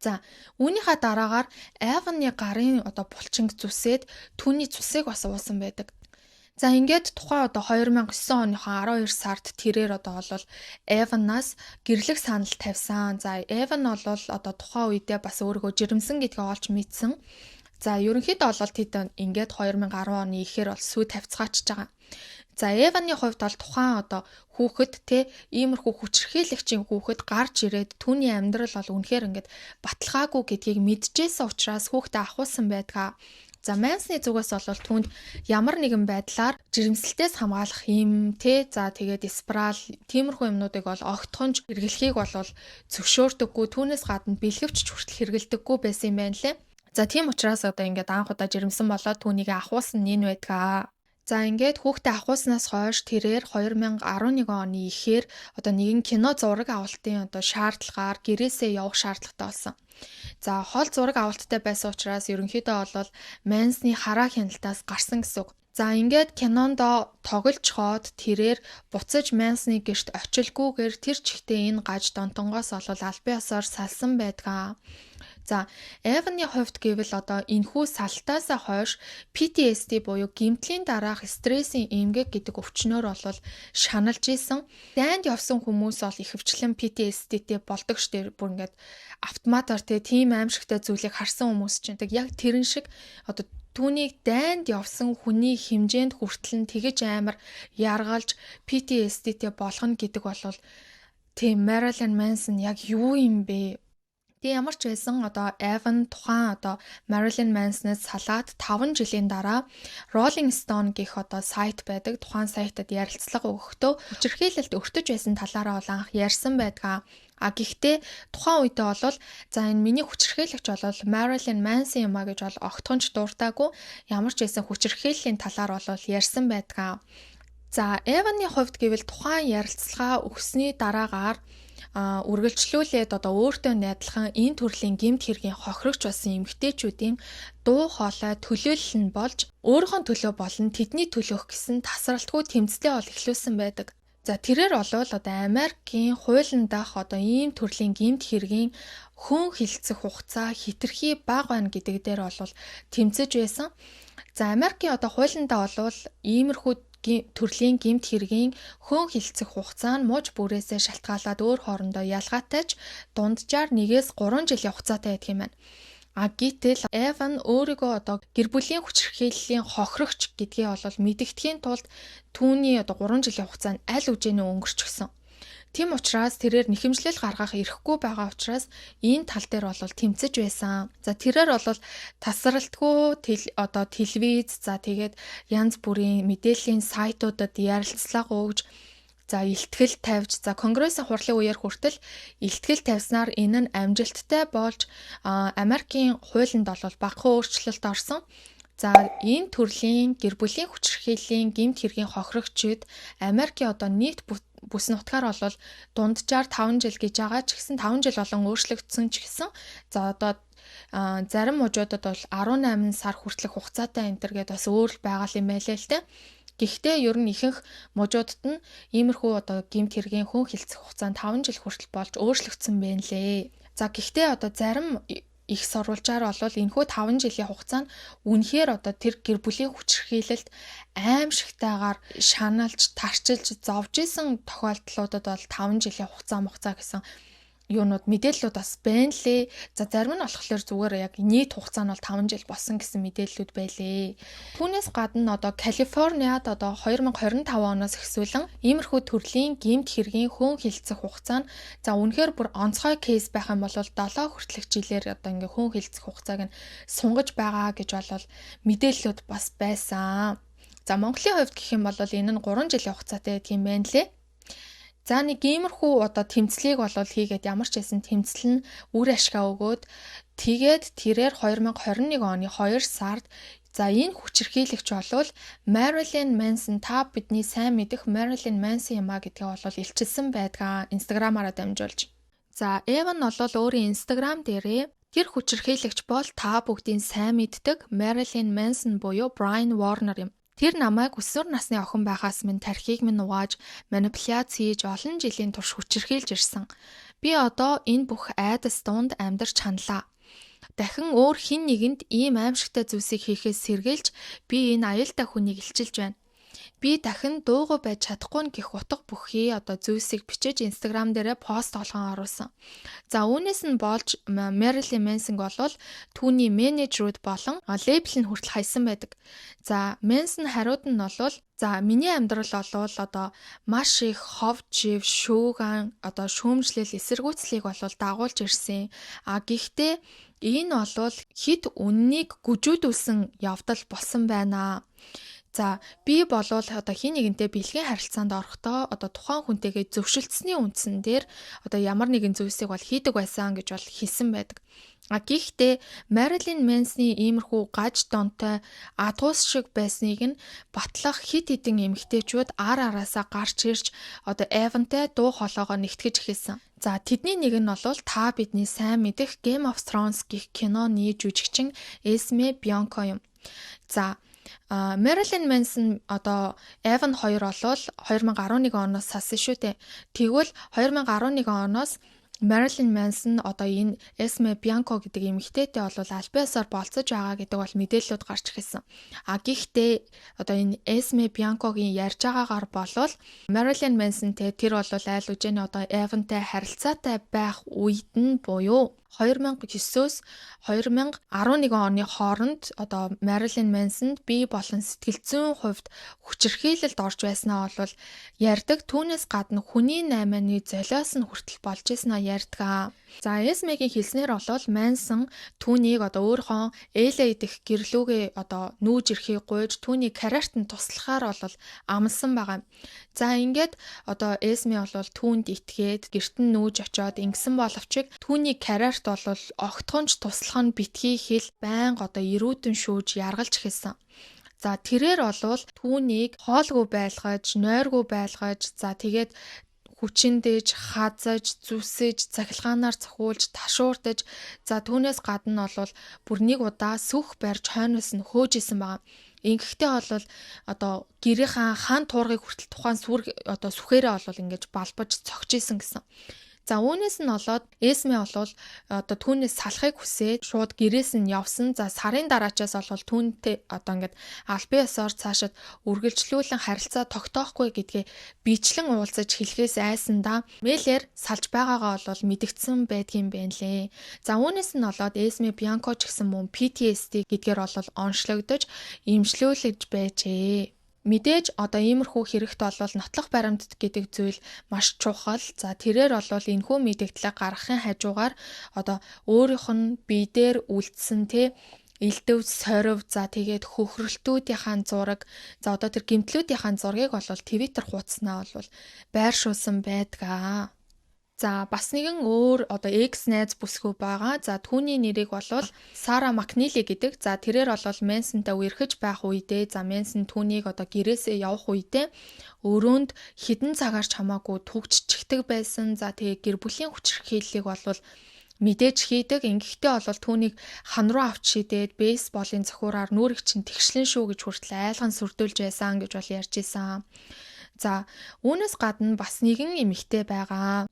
За үүнийхээ дараагаар Эваны гарын одоо булчинг зүсээд түүний цусыг бас уусан байдаг. За ингээд тухайн одоо 2009 оныхоо 12 сард тэрээр одоо бол Эванаас гэрлэх санал тавьсан. За Эван бол одоо тухайн үедээ бас өөрийгөө жирэмсэн гэдгээ олж мэдсэн. За ерөнхийдөө бол тэд ингээд 2010 оны ихээр бол сүү тавьцгаачж байгаа. За Эваны хувьд бол тухайн одоо хүүхэд те иймэрхүү хүчрхийлэгчийн хүүхэд гарч ирээд түүний амьдрал бол үнэхээр ингээд баталгаагүй гэдгийг мэдчихсэн учраас хүүхдээ ахуулсан байдгаа. За Manson-ы зүгээс бол түүнд ямар нэгэн байдлаар жирэмслэлтээс хамгаалах юм те за тэгээд спираль тиймэрхүү юмнуудыг бол огтхонж хэрэглэхийг бол зөвшөөрдөггүй, түүнээс гадна бэлгэвч хүртэл хэрэгэлдэггүй байсан юм байна лээ. За тийм учраас одоо ингээд анх удаа жирэмсэн болоод түүнийг ахуулсан нь байдгаа. За ингээд хүүхдээ ахуулснаас хойш тэрээр 2011 оны ихээр одоо нэгэн кино зураг авалтын одоо шаардлагаар гэрээсээ явах шаардлагатай болсон. За хол зураг авалттай байсан учраас ерөнхийдөө бол Manson-ы хараа хяналтаас гарсан гэсэн үг. За ингээд кинондоо тоглож хоод тэрээр буцаж Manson-ы гэрт очилгүйгээр тэр чигтээ энэ гаж донтонгоос олол албан ёсоор салсан байдгаа. За Эваны хувьд гэвэл одоо энэхүү салтаасаа хойш PTSD буюу гэмтлийн дараах стрессийн эмгэг гэдэг өвчнөөр бол шаналж исэн. Дайнд явсан хүмүүс бол ихэвчлэн PTSD-тэй болдог штеп бүр ингээд автоматар тийм аимшигтай зүйлийг харсан хүмүүс чинь яг тэрэн шиг одоо түүнийг дайнд явсан хүний хэмжээнд хүртэл нь тэгэж амар яргалж PTSD-тэй болгоно гэдэг бол тийм Marilyn Manson яг юу юм бэ? Ямар ч байсан одоо Evan тухайн одоо Marilyn Manson-аас салаад 5 жилийн дараа Rolling Stone гэх одоо сайт байдаг. Тухайн сайтад ярилцлага өгөхдөө хүчирхийлэлд өртөж байсан талаараа бол анх ярьсан байдгаа. Гэхдээ тухайн үедээ бол за энэ миний хүчирхийлэгч бол Marilyn Manson юм а гэж бол огтхонч дуртаагүй. Ямар ч байсан хүчирхийллийн талаар бол ярьсан байдгаа. За Evan-ы хувьд гэвэл тухайн ярилцлага өгсөний дараагаар үргэлжлүүлээд одоо өөртөө найдлахын энэ төрлийн гэмт хэргийн хохирогч болсон эмэгтэйчүүдийн дуу хоолой төлөөлөл нь болж өөрийнхөө төлөө болон тэдний төлөөх гэсэн тасралтгүй тэмцэлээ ол эхлүүлсэн байдаг. За тэрээр олвол одоо Америкийн хуулийн дах одоо ийм төрлийн гэмт хэргийн хүн хилцэх хугацаа хэтэрхий бага байна гэдэг дээр бол тэмцэж байсан. За Америкийн одоо хуулиндаа болвол иймэрхүү төрлийн гэмт хэргийн хөөн хилцэх хугацаа нь мууж бүрээсээ шалтгаалаад өөр хоорондоо ялгаатай ч дунджаар 1-3 жилийн хугацаатай байдаг юм байна. Гэтэл Эван өөрийгөө гэр бүлийн хүчирхийллийн хохирогч гэдгийг мэдэгдэхийн тулд түүний 3 жилийн хугацаанд аль үжээний өнгөрчихсөн. Тэм учраас тэрээр нэхэмжлэл гаргах эрхгүй байгаа учраас энэ тал дээр тэмцэж байсан. За тэрээр тасралтгүй телевиз, за тэгээд янз бүрийн мэдээллийн сайтуудад ярилцлага өгж, за илтгэл тавьж, за конгрессийн хурлын үеэр хүртэл илтгэл тавьснаар энэ нь амжилттай болж Америкийн хуулинд багахан өөрчлөлт орсон. За энэ төрлийн гэр бүлийн хүчирхийллийн гэмт хэргийн хохирогчид Америкийн нийт бүс нутгаар дунджаар 5 жил гэж байгаа ч гэсэн 5 жил болон өөрчлөгдсөн ч гэсэн за зарим мужуудад 18 сар хүртэлх хугацаатай энэ төр гэдээ бас өөр л байгаа юм байлээ л дээ. Гэхдээ ер нь ихэнх мужуудад нь иймэрхүү гэмт хэргийн хөөн хилцэх хугацаанд 5 жил хүртэл болж өөрчлөгдсөн байна лээ. За гэхдээ зарим их сурвалжаар энэхүү 5 жилийн хугацаанд үнэхээр тэр гэр бүлийн хүчирхийлэлд аимшигтайгаар шаналж, тарчилж, зовж исэн тохиолдлуудад 5 жилийн хугацаа гэсэн юунууд мэдээллүүд бас байна лээ. За зарим нь болохоор зүгээр яг нийт хугацаа нь 5 жил болсон гэсэн мэдээллүүд байлээ. Түүнээс гадна Калифорниад 2025 оноос эхсүүлэн иймэрхүү төрлийн гэмт хэргийн хөөн хилцэх хугацаа нь за үнэхээр бүр онцгой кейс байх юм бол 7 хүртэлх жилээр ингээ хөөн хилцэх хугацааг нь сунгаж байгаа гэж мэдээллүүд бас байсан. За Монголын хувьд гэх юм бол энэ нь 3 жилийн хугацаатай гэдэг юм байна лээ. За нэг иймэрхүү тэмцлийг хийгээд ямар ч байсан тэмцэл нь үр ашгаа өгөөд тэгээд тэрээр 2021 оны 2 сард за энэ хүчирхийлэгч Marilyn Manson та бидний сайн мэдэх Marilyn Manson юм а гэдгээ илчилсэн байдгаа Instagram-аараа дамжуулж. За Эван өөрийн Instagram дээрээ тэр хүчирхийлэгч бол та бүгдийн сайн мэддэг Marilyn Manson буюу Brian Warner юм. Тэр намайг өсвөр насны охин байхаас минь тархийг минь угааж, манипуляц хийж олон жилийн турш хүчирхийлж ирсэн. Би энэ бүх айдас дунд амьдарч ханлаа. Дахин өөр хэн нэгэнд ийм аимшигтай зүйлсийг хийхээс сэргийлж би энэ аюултай хүнийг илчилж байна. Би дахин дуугүй байж чадахгүй гэх утга бүхий зүйлсийг бичиж Instagram дээрээ пост болгон оруулсан. За үүнээс нь болж Marilyn Manson түүний менежерүүд болон лейбл нь хүртэл хайсан байдаг. За Manson хариуд нь за миний амьдрал маш их хов жив, шүүган, шүүмжлэл, эсэргүүцлийг дагуулж ирсэн. Гэхдээ энэ хэд үннийг гүжүүдүүлсэн явдал болсон байна. За би хин нэгэнтэй бэлгийн харилцаанд орохдоо тухайн хүнтэйгээ зөвшөлдсөний үндсэн дээр ямар нэгэн зүйлсийг хийдэг байсан гэж хэлсэн байдаг. Гэхдээ Marilyn Manson-ы иймэрхүү гаж донтой адгуус шиг байсныг нь батлах хэд хэдэн эмэгтэйчүүд араасаа гарч ирж Эвантай дуу хоолойгоо нэгтгэж эхэлсэн. За тэдний нэг нь та бидний сайн мэдэх Game of Thrones гэх киноны жүжигчин Esme Bianco юм. За Marilyn Manson Evan 2 2011 оноос салсан шүү дээ. Тэгвэл 2011 оноос Marilyn Manson энэ Esme Bianco гэдэг эмэгтэйтэй альбиасаар болцож байгаа гэдэг мэдээллүүд гарч ирсэн. Гэхдээ энэ Esme Bianco-гийн ярьж байгаагаар Marilyn Manson-тэй тэр айл үжээний Evan-тай харилцаатай байх үед нь буюу 2009-өөс 2011 оны хооронд Marilyn Manson бие болон сэтгэл зүйн хувьд хүчирхийлэлд орж байснаа ярьдаг. Түүнээс гадна хүний наймааны золиос нь хүртэл болж байснаа ярьдаг. За Esme-гийн хэлснээр Manson түүнийг өөрийнхөө LA дэх гэрлүүгээ нүүж ирэхийг гуйж түүний карьерт нь туслахаар амласан байгаа. За ингээд Esme түүнд итгээд гэрт нь нүүж очиод ингэсэн боловч түүний карьерт огтхонч туслах нь битгий хэл байнга эрүүдэн шүүж яргалж эхэлсэн. За тэрээр түүнийг хоолгүй байлгаж, нойргүй байлгаж, за тэгээд хүчиндэж, хазаж, зүсэж, цахилгаанаар цохиулж, ташуурдаж, за түүнээс гадна бүр нэг удаа сүх барьж хойноос нь хөөжсэн байгаа. Ингэхдээ гэрийнхэн хан туургыг хүртэл тухайн сүхээрээ ингэж балбаж цогж исэн гэсэн. За үүнээс нь болоод Эсме болвол одоо түүнээс салахыг хүсээд шууд гэрээс нь явсан. За сарын дараачаас болвол түүнтэй одоо ингээд албан ёсоор цаашид үргэлжлүүлэн харилцаа тогтоохгүй гэдгээ бичлэн уулзаж хэлэхээс айсандаа мэйлэр салж байгаагаа болвол мэдгдсэн байдгийн байна лээ. За үүнээс нь болоод Эсме Бянко ч гэсэн мөн PTSD гэдгээр болвол онцлогдож эмчлүүлж байжээ. Мэдээж одоо иймэрхүү хэрэгт болвол нотлох баримтат гэдэг зүйл маш чухал. За тэрээр болвол энэхүү мэдээлэл гаргахын хажуугаар одоо өөрийнх нь бие дээр үлдсэн элдв сорив за тэгээд хөхрөлтүүдийн зураг за одоо тэр гэмтлүүдийн зургийг болвол Twitter хуудаснаа болвол байршуулсан байдгаа. За бас нэгэн өөр одоо X найз бүсгүй байгаа. За түүний нэрийг болвол Сара Макнили гэдэг. За тэрээр болвол Мэнсонтай үерхэж байх үедээ за Мэнсон түүнийг одоо гэрээсээ явах үедээ өрөөнд хідэн цагаарч хамаагүй түгжчихдэг байсан. За тэгээ гэр бүлийн хүчирхийллийг болвол мэдээж хийдэг. Ингэхдээ болвол түүнийг хан руу авч шидээд бейсболын цохиураар нүрийг чинь тэгшлэн шүү гэж хүртэл айлган сүрдүүлж байсан гэж бол ярьж исэн. За үүнээс гадна бас нэгэн эмэгтэй байгаа.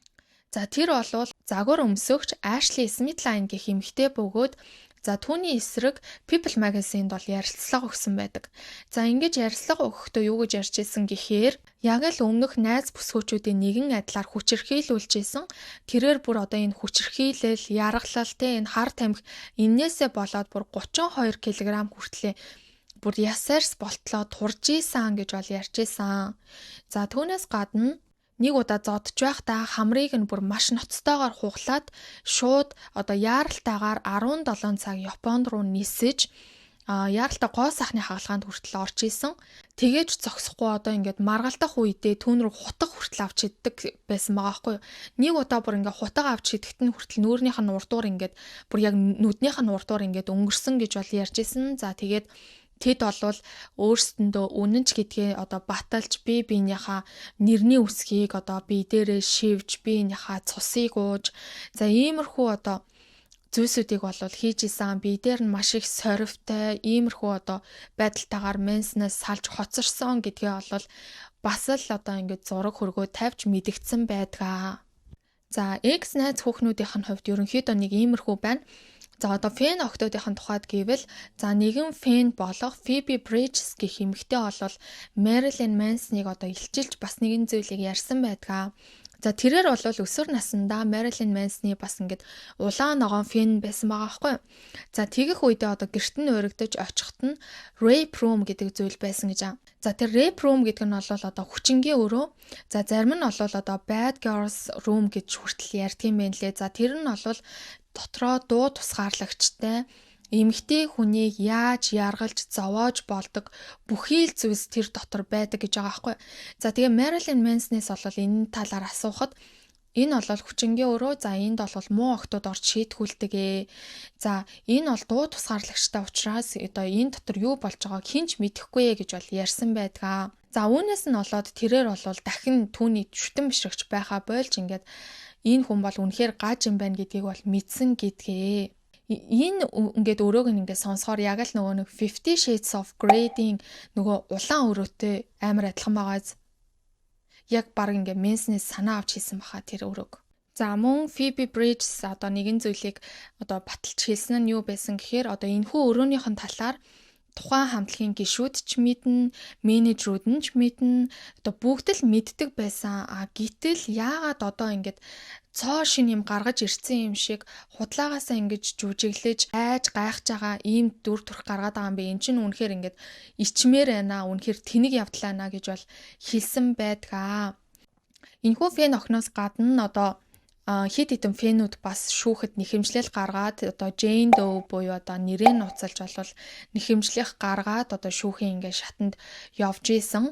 За тэр болвол загвар өмсөгч Ashley Smithline гэх эмэгтэй бөгөөд за түүний эсрэг People Magazine-д бол ярилцлага өгсөн байдаг. За ингэж ярилцлага өгөхдөө юу гэж ярьж исэн гэхээр яг л өмнөх найз бүсгүүчүүдийн нэгэн адилаар хүчирхийлүүлж исэн. Тэрээр бүр одоо энэ хүчирхийлэл, яргалал энэ хар тамхи эннээсээ болоод бүр 32 кг хүртлээр бүр ясаарс болтлоо турж исэн гэж бол ярьж исэн. За түүнээс гадна нэг удаа зодж байхдаа хамрыг нь бүр маш ноцтойгоор хуглаад шууд одоо яаралтайгаар 17 цаг Японд руу нисэж яаралтай гоо сайхны хагалгаанд хүртэл орж исэн. Тэгээж зогсохгүй одоо ингээд маргалдах үедээ түүн рүү хутга хүртэл авч иддэг байсан байгаа байхгүй юу. Нэг удаа бүр ингээд хутга авч идэхэд нь хүртэл нүүрнийх нь урдуур ингээд бүр яг нүднийх нь урдуур ингээд өнгөрсөн гэж бол ярьж исэн. За тэгээд тэд болвол өөрсдөндөө үнэнч гэдгээ одоо баталж биенийхээ нэрний үсгийг одоо бие дээрээ шивж биенийхээ цусыг ууж за иймэрхүү одоо зүйлсүүдийг болвол хийж исэн. Бие дээр нь маш их сорвтой иймэрхүү одоо байдалтайгаар Мэнснээс салж хоцорсон гэдгээ болвол бас л одоо ингээд зураг хөргөө тавьж мэдгдсэн байдгаа. За X найз хүүхнүүдийнх нь хувьд ерөнхийдөө нэг иймэрхүү байна. За одоо фэн охтуудын тухайд гэвэл за нэгэн фэн болох Phoebe Bridges гэх эмэгтэй болвол Marilyn Manson-ыг одоо илчилж бас нэгэн зүйлийг ярьсан байдгаа. За тэрээр болвол өсвөр насндаа Marilyn Manson-ы бас ингээд улаан ногоон фэн байсан байгаа байхгүй юу. За тэгэх үедээ одоо гэрт нь өргөдөж очихт нь rape room гэдэг зүйл байсан гэж. За тэр rape room гэдэг нь бол одоо хүчингийн өрөө. За зарим нь бол одоо bad girls room гэж хүртэл ярьдаг юм байна лээ. За тэр нь бол дотроо дуу тусгаарлагчтай эмэгтэй хүнийг яаж яргалж зовоож болдог бүхий л зүйлс тэр дотор байдаг гэж байгаа байхгүй. За тэгээ Marilyn Manson-ээс бол энэ талаар асуухад энэ бол хүчингийн өрөө. За энд бол муу охтууд орж шийтгүүлдэг. За энэ бол дуу тусгаарлагчтай учраас одоо энэ дотор юу болж байгааг хинч мэдэхгүй гэж бол ярьсан байдгаа. За үүнээс нь болоод тэрээр бол дахин түүний шүтэн бишрэгч байхаа болж ингээд энэ хүн бол үнэхээр гаж юм байна гэдгийг бол мэдсэн гэдгээ. Энэ ингээд өрөөг нь ингээд сонсохоор яг л нөгөө нэг 50 Shades of Grey-ийн нөгөө улаан өрөөтэй амар адилхан байгааз. Яг баг ингээд Manson-ээс санаа авч хийсэн баха тэр өрөөг. За мөн Phoebe Bridges одоо нэгэн зүйлийг одоо баталж хэлсэн нь юу байсан гэхээр одоо энэхүү өрөөнийхэн талаар тухайн хамтлагийн гишүүд ч мэднэ, менежерүүд нь ч мэднэ, одоо бүгд л мэддэг байсан. Гэтэл яагаад одоо ингэж цоо шин юм гаргаж ирсэн юм шиг худлаагаасаа ингэж жүжиглэж, айж гайхаж байгаа ийм дүр төрх гаргаад байгаа юм бэ? Энд чинь үнэхээр ингэж ичмээр байна, үнэхээр тэнэг явдлаа наа гэж бол хэлсэн байдгаа. Энэхүү фэн охноос гадна одоо хит хитэн фэнүүд бас шүүхэд нэхэмжлэл гаргаад одоо Jane Doe буюу одоо нэрээ нууцалж болвол нэхэмжлэх гаргаад одоо шүүхийн ингээ шатанд явж исэн.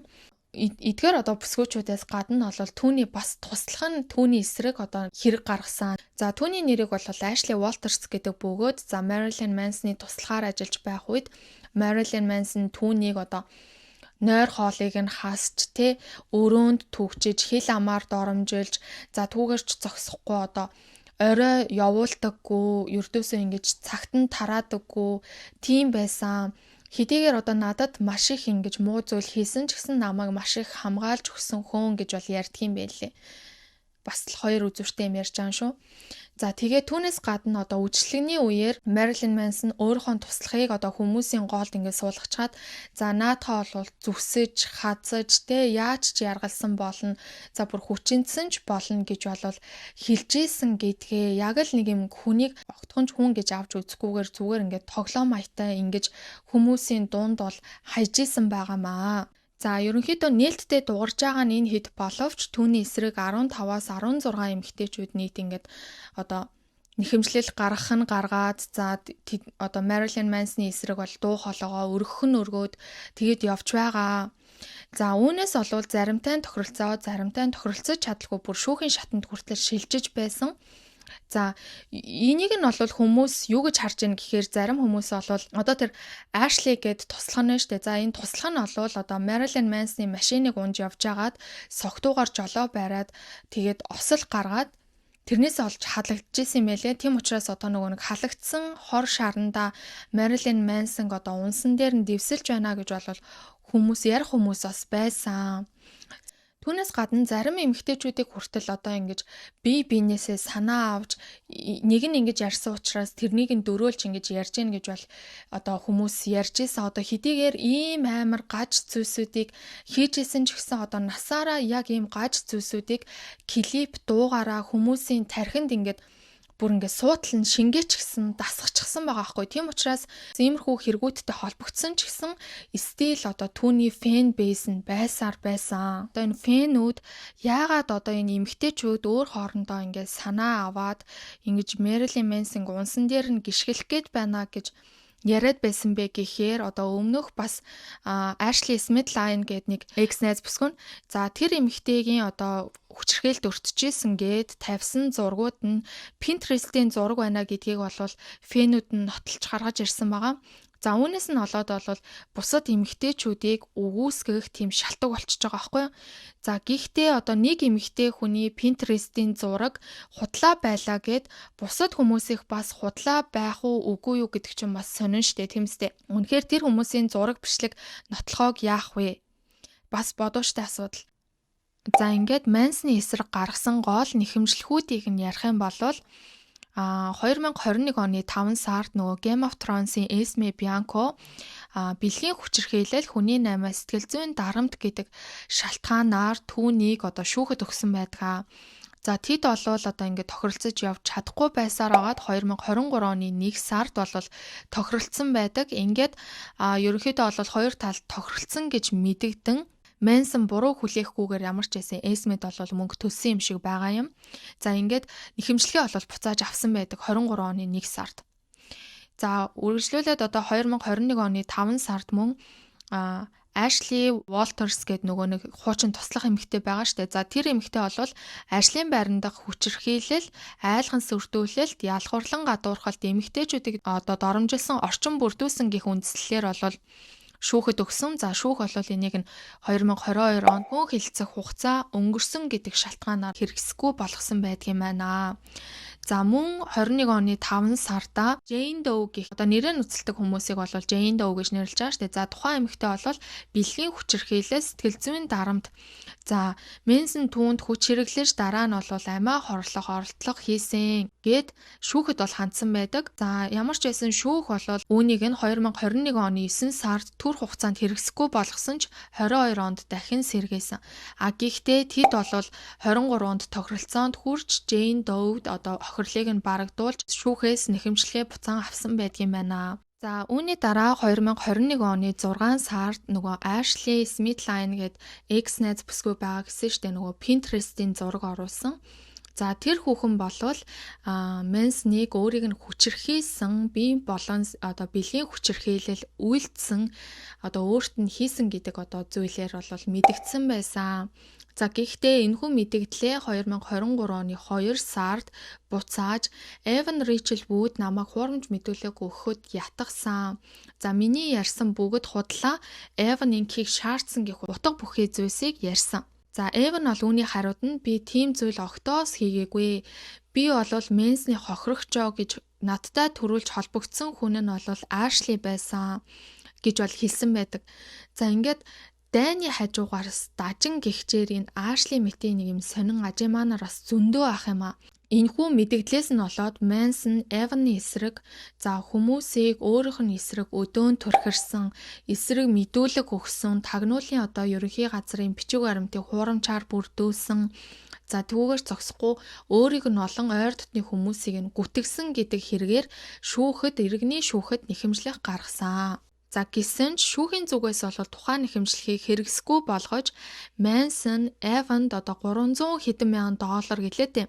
Эдгээр одоо бүсгүүчүүдээс гадна бол түүний бас туслах нь түүний эсрэг одоо хэрэг гаргасан. За түүний нэрийг бол Ashley Walters гэдэг бөгөөд за Marilyn Manson-ы туслахаар ажиллаж байх үед Marilyn Manson түүнийг одоо нойр хоолыг нь хасч өрөөнд түгчиж хил амаар доромжилж за түүгээрч зогсохгүй одоо орой явуулдаггүй ердөөсөө ингэж цагт нь тараадаггүй тийм байсан. Хэдийгээр одоо надад маш их ингэж муу зүйл хийсэн ч гэсэн намайг маш их хамгаалж өгсөн хүн гэж бол ярьдаг юм байлээ. бас л хоёр үзүүртэй юм ярьж байгаа шүү. За тэгээ түүнээс гадна одоо үжлэгний үеэр Marilyn Manson өөрийнхөө туслахыг одоо хүмүүсийн гоолд ингээд суулгачаад за наадхаа бол зүсэж, хазаж, тэ яаж ч яргалсан болно. За бүр хүчинсэн ч болно гэж болвол хилжсэн гэдгээ яг л нэг юм хүнийг огтхонч хүн гэж авч үзэхгүйгээр зүгээр ингээд тоглоом маятай ингэж хүмүүсийн дунд бол хайжсэн байгаамаа. За ерөнхийдөө нээлттэй дуурж байгаа нь энэ хэд боловч түүний эсрэг 15-аас 16 эмэгтэйчүүд нийт ингээд одоо нэхэмжлэл гаргах нь гаргаад за одоо Marilyn Manson-ы эсрэг бол дуу хоолойгоо өргөх нь өргөөд тэгэд явж байгаа. За үүнээс олвол заримтай нь тохиролцож чадлагүй бүр шүүхийн шатанд хүртэл шилжиж байсан. За энийг нь бол хүмүүс юу гэж харж байна гэхээр зарим хүмүүс бол одоо тэр Ashley гэд туслах нь штэ. За энэ туслах нь бол одоо Marilyn Manson-ы машиныг унж явж агаад согтуугаар жолоо бариад тэгээд осол гаргаад тэрнээсээ олж халагдчихсэн юм байлээ. Тийм учраас одоо нөгөө нэг халагдсан хор шаранда Marilyn Manson одоо унсан дээр нь дэвсэлж байна гэж бол хүмүүс ярих хүмүүс бас байсан. Түүнээс гадна зарим эмэгтэйчүүдийг хүртэл одоо ингэж бие биенээсээ санаа авч нэг нь ингэж ярьсан учраас тэрнийг нь дөрөөлж ингэж ярьж гин гэж бол одоо хүмүүс ярьж ийсэн одоо хэдийгээр ийм амар гаж зүйлсүүдийг хийжсэн ч гэсэн одоо насаараа яг ийм гаж зүйлсүүдийг клип дуугаараа хүмүүсийн тархинд ингэж бүр ингээд суудлан шингээч гисэн дасгачихсан байгаа байхгүй. Тийм учраас иймэрхүү хэрэгүүдтэй холбогдсон ч гэсэн стил одоо түүний фэн бейс нь байсан. Одоо энэ фэнүүд яагаад одоо энэ эмэгтэйчүүд өөр хоорондоо ингээд санаа аваад ингэж Marilyn Manson унсан дээр нь гიშгэлэх гээд байна гэж яриад байсан бэ гэхээр одоо өмнөх бас Ashley Smithline гэдэг нэг экс-найз бүсгүн. За тэр эмэгтэйгийн одоо хүчирхээлд өртөжсэн гээд тавьсан зургууд нь Pinterest-ийн зураг байна гэдгийг бол фэнүүд нь нотолж гаргаж ирсэн байгаа. За үүнээс нь болоод бусад эмэгтэйчүүдийг үгүйсгэх тийм шалтгаан болчихж байгаа байхгүй юу? За гэхдээ одоо нэг эмэгтэй хүний Pinterest-ийн зураг худлаа байлаа гэд бусад хүмүүсийнх бас худлаа байх уу үгүй юу гэдэг чинь бас сонин штэ тийм үстэй. Үнэхээр тэр хүмүүсийн зураг бичлэг нотлохоог яах вэ? Бас бодууштай асуудал. За ингээд Manson-ы эсрэг гаргасан гол нэхэмжлэхүүдийг нь ярих юм бол 2021 оны 5 сард нөгөө Game of Thrones-ийн Esme Bianco бэлгийн хүчирхийлэл хүний наймаа сэтгэл зүйн дарамт гэдэг шалтгаанаар түүнийг одоо шүүхэд өгсөн байдаг. За тэд болвол одоо ингээд тохиролцож явж чадахгүй байсаар агаад 2023 оны 1 сард бол тохиролцсон байдаг. Ингээд ерөнхийдөө бол хоёр талд тохиролцсон гэж мэдэгдэн Manson буруу хүлээхгүйгээр ямар ч байсан Esmed бол мөнгө төлсөн юм шиг байгаа юм. За ингээд нэхэмжлэгээ бол буцааж авсан байдаг 23 оны 1 сард. За үргэлжлүүлээд одоо 2021 оны 5 сард мөн Ashley Walters гэдэг нөгөө нэг хуучин туслах эмэгтэй байгаа штэ. За тэр эмэгтэй бол Ashley-ийн байран дахь хүчирхийлэл, айлхан сүрдүүлэлт, ялхуурлан гадуурхалт эмэгтэйчүүдийг одоо доромжилсан орчин бүрдүүлсэн гэх үндслэлээр бол шүүхэд өгсөн. За шүүх бол энийг нь 2022 онд хүн хэлцэх хугацаа өнгөрсөн гэдэг шалтгаанаар хэрэгсэхгүй болгосон байдгийм байна. За мөн 21 оны 5 сарда Jane Doe гэх одоо нэрээр нүцэлдэг хүмүүсийг бол Jane Doe гэж нэрлэж байгаа шүү дээ. За тухайн эмэгтэй бол бэлгийн хүчирхийлэл, сэтгэл зүйн дарамт. За Manson түүнд хүч хэрэглэж дараа нь бол амиа хорлох оролдлого хийсэн гэд шүүхэд бол хандсан байдаг. За ямар ч байсан шүүх бол үүнийг нь 2021 оны 9 сард түр хугацаанд хэрэгсэхгүй болгосон ч 22 онд дахин сэргээсэн. Гэхдээ тэд бол 23 онд тохиролцоонд хүрч Jane Doe одоо охирлыг нь барагдуулж шүүхээс нэхэмжлэгээ буцаан авсан байдгийм байна. За үүний дараа 2021 оны 6 сард нөгөө Ashley Smithline гээд экс-найз бүсгүй байгаа гэсэн штэ нөгөө Pinterest-ийн зураг оруулсан. За тэр хүүхэн болвол Manson-ыг өөрийг нь хүчирхийлсэн, бие болон одоо бэлгийн хүчирхийлэл үйлдсэн одоо өөрт нь хийсэн гэдэг одоо зүйлээр бол мэдэгдсэн байсан. За гэхдээ энэхүү мэдэгдлээ 2023 оны 2 сард буцааж Evan Rachel Wood намайг хуурамч мэдүүлэг өгөхөд ятгсан. За миний ярьсан бүгд худлаа Evan инхийг шаардсан гэх утга бүхий зүйлсийг ярьсан. За Evan бол үүний хариуд нь би тийм зүйл огтоос хийгээгүй. Би бол Manson-ы хохирогчоо гэж надтай төрүүлж холбогдсон хүн нь бол Ashley байсан гэж бол хэлсэн байдаг. За ингээд дайны хажуугаараас дажин гихчээр энэ Ашли Мэтийн нэг юм сонин ажимаанаар бас зөндөө ах юм а. Энэхүү мэдэгдлээс нь болоод Мансон Эваны эсрэг за хүмүүсийг өөрийнх нь эсрэг өдөөн турхирсан, эсрэг мэдүүлэг өгсөн, тагнуулын одоо ерөнхий газрын бичиг баримтыг хуурамчаар бүрдүүлсэн. За түүгээр зогсохгүй өөрийг нь олон ойр дотны хүмүүсийг нь гүтгсэн гэдэг хэрэгээр шүүхэд иргэний шүүхэд нэхэмжлэх гаргасан. За гисэн ч шүүхийн зүгээс бол тухайн нэхэмжлэхийг хэрэгсэхгүй болгож Мансон Эванд одоо 300 хэдэн мянган доллар гэлээтэй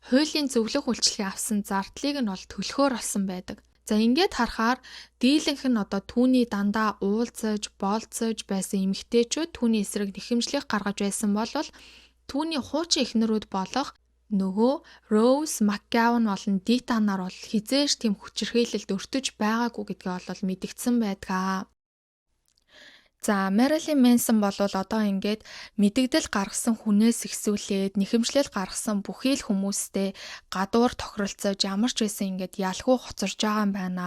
хуулийн зөвлөх үйлчлэгийг авсан зардлыг нь бол төлөхөөр болсон байдаг. За ингээд харахаар дийлэнх нь одоо түүний дандаа уулзаж, болцож байсан эмэгтэйчүүд түүний эсрэг нэхэмжлэх гаргаж байсан бол түүний хуучин эхнэрүүд болох нөгөө Роуз Макгаун болон Дитанаар бол хизээш тийм хүчирхийлэлд өртөж байгаагүй гэдгээ бол мэдгдсэн байдаг. За Мэрилин Мэнсон бол одоо ингээд мэдэгдэл гаргасан хүнээс ихсүүлээд нэхэмжлэл гаргасан бүхий л хүмүүстэй гадуур тохиролцож ямар ч байсан ингээд ялхуу хоцорж байгаа юм байна.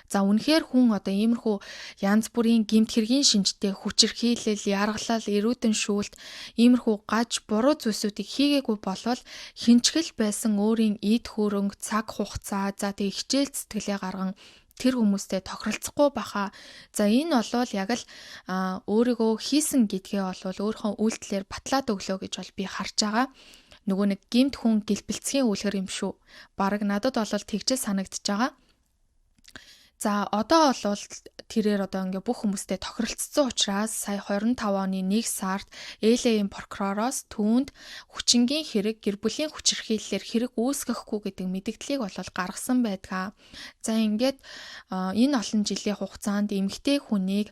За үнэхээр хүн одоо иймэрхүү янз бүрийн гэмт хэргийн шинжтэй хүчирхийлэл, яргалал, эрүүдэн шүүлт иймэрхүү гаж буруу зүйлсүүдийг хийгээгүй болвол хинчгэл байсан өөрийн эд хөрөнгө, цаг хугацаа, за тэг хичээл зүтгэлээ гарган тэр хүмүүстэй тохиролцохгүй баха. За энэ бол яг л өөрийгөө хийсэн гэдгээ бол өөрийнхөө үйлдэлээр батлаад өглөө гэж бол би харж байгаа. Нөгөө нэг гэмт хүн гэлбэлцгийн үлгэр юм шүү. Бараг надад бол тэгжээ санагдчихж байгаа. За одоо бол тэрээр одоо ингээ бүх хүмүүстэй тохиролцсон учраас сая 25 оны 1 сард LA-ийн прокуророос түүнд хүчингийн хэрэг гэр бүлийн хүчирхийллээр хэрэг үүсгэхгүй гэдэг мэдэгдлийг бол гаргасан байдаг. За ингээд энэ олон жилийн хугацаанд эмэгтэй хүнийг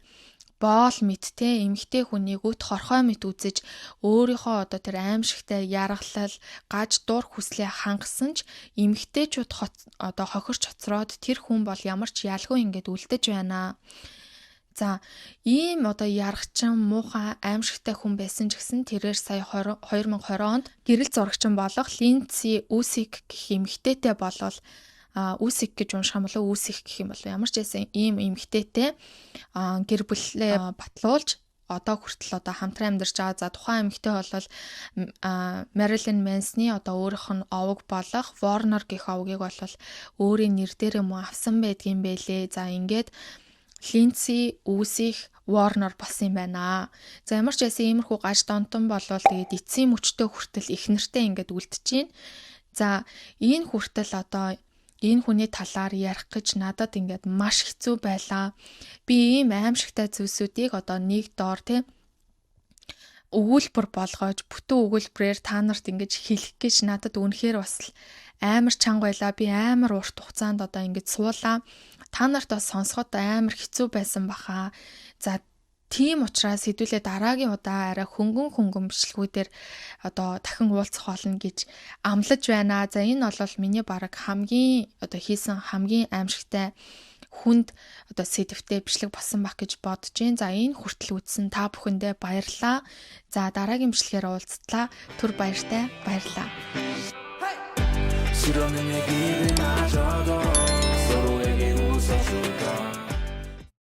боол мэдтэй эмэгтэй хүнийг өт хорхой мэт үзэж өөрийнхөө одоо тэр аимшигтай яргалал гаж дур хүслээ хангасан ч эмэгтэйчүүд одоо хохирч хоцроод тэр хүн бол ямар ч ялгүй ингээд үлдэж байна. За ийм одоо яргачин муухай аимшигтай хүн байсан ч гэсэн тэрээр сая 2020 онд гэрэл зурагчин болох Линдси Усик гэх эмэгтэйтэй болол Усик гэж унших юм болоо Усик гэх юм болоо ямар ч байсан ийм эмэгтэйтэй гэр бүлээ батлуулж одоо хүртэл одоо хамтран амьдарч байгаа. За тухайн эмэгтэй бол Мэрилин Мэнсны одоо өөрийнх нь овог болох Ворнер гэх овгийг бол өөрийн нэр дээр юм авсан байдгийн байлээ. За ингээд Линдси Усик Ворнер болсон юм байна. За ямар ч байсан иймэрхүү гаж донтон болвол тэгээд эцсийн мөчтөө хүртэл их нэртэй ингээд үлдчихээн. За энэ хүртэл одоо энэ хүний талаар ярих гэж надад ингээд маш хэцүү байлаа. Би ийм аимшигтай зүйлсүүдийг одоо нэг доор өгүүлбэр болгож бүтэн өгүүлбэрээр та нарт ингэж хэлэх гэж надад үнэхээр бас амар чанга байлаа. Би амар урт хугацаанд одоо ингэж суулаа. Та нарт бас сонсоход амар хэцүү байсан баха. За тийм учраас хэдүүлээ дараагийн удаа арай хөнгөн бичлэгүүдээр одоо дахин уулзах болно гэж амлаж байна. За энэ бол миний бараг хамгийн одоо хийсэн хамгийн аимшигтай хүнд одоо сэдвтэй бичлэг болсон байх гэж бодож байна. За энэ хүртэл үзсэн та бүхэндээ баярлалаа. За дараагийн бичлэгээр уулзтлаа. Түр баяртай баярлалаа. Сөрөг нэг ийм ажаад сөрөгийг үсэж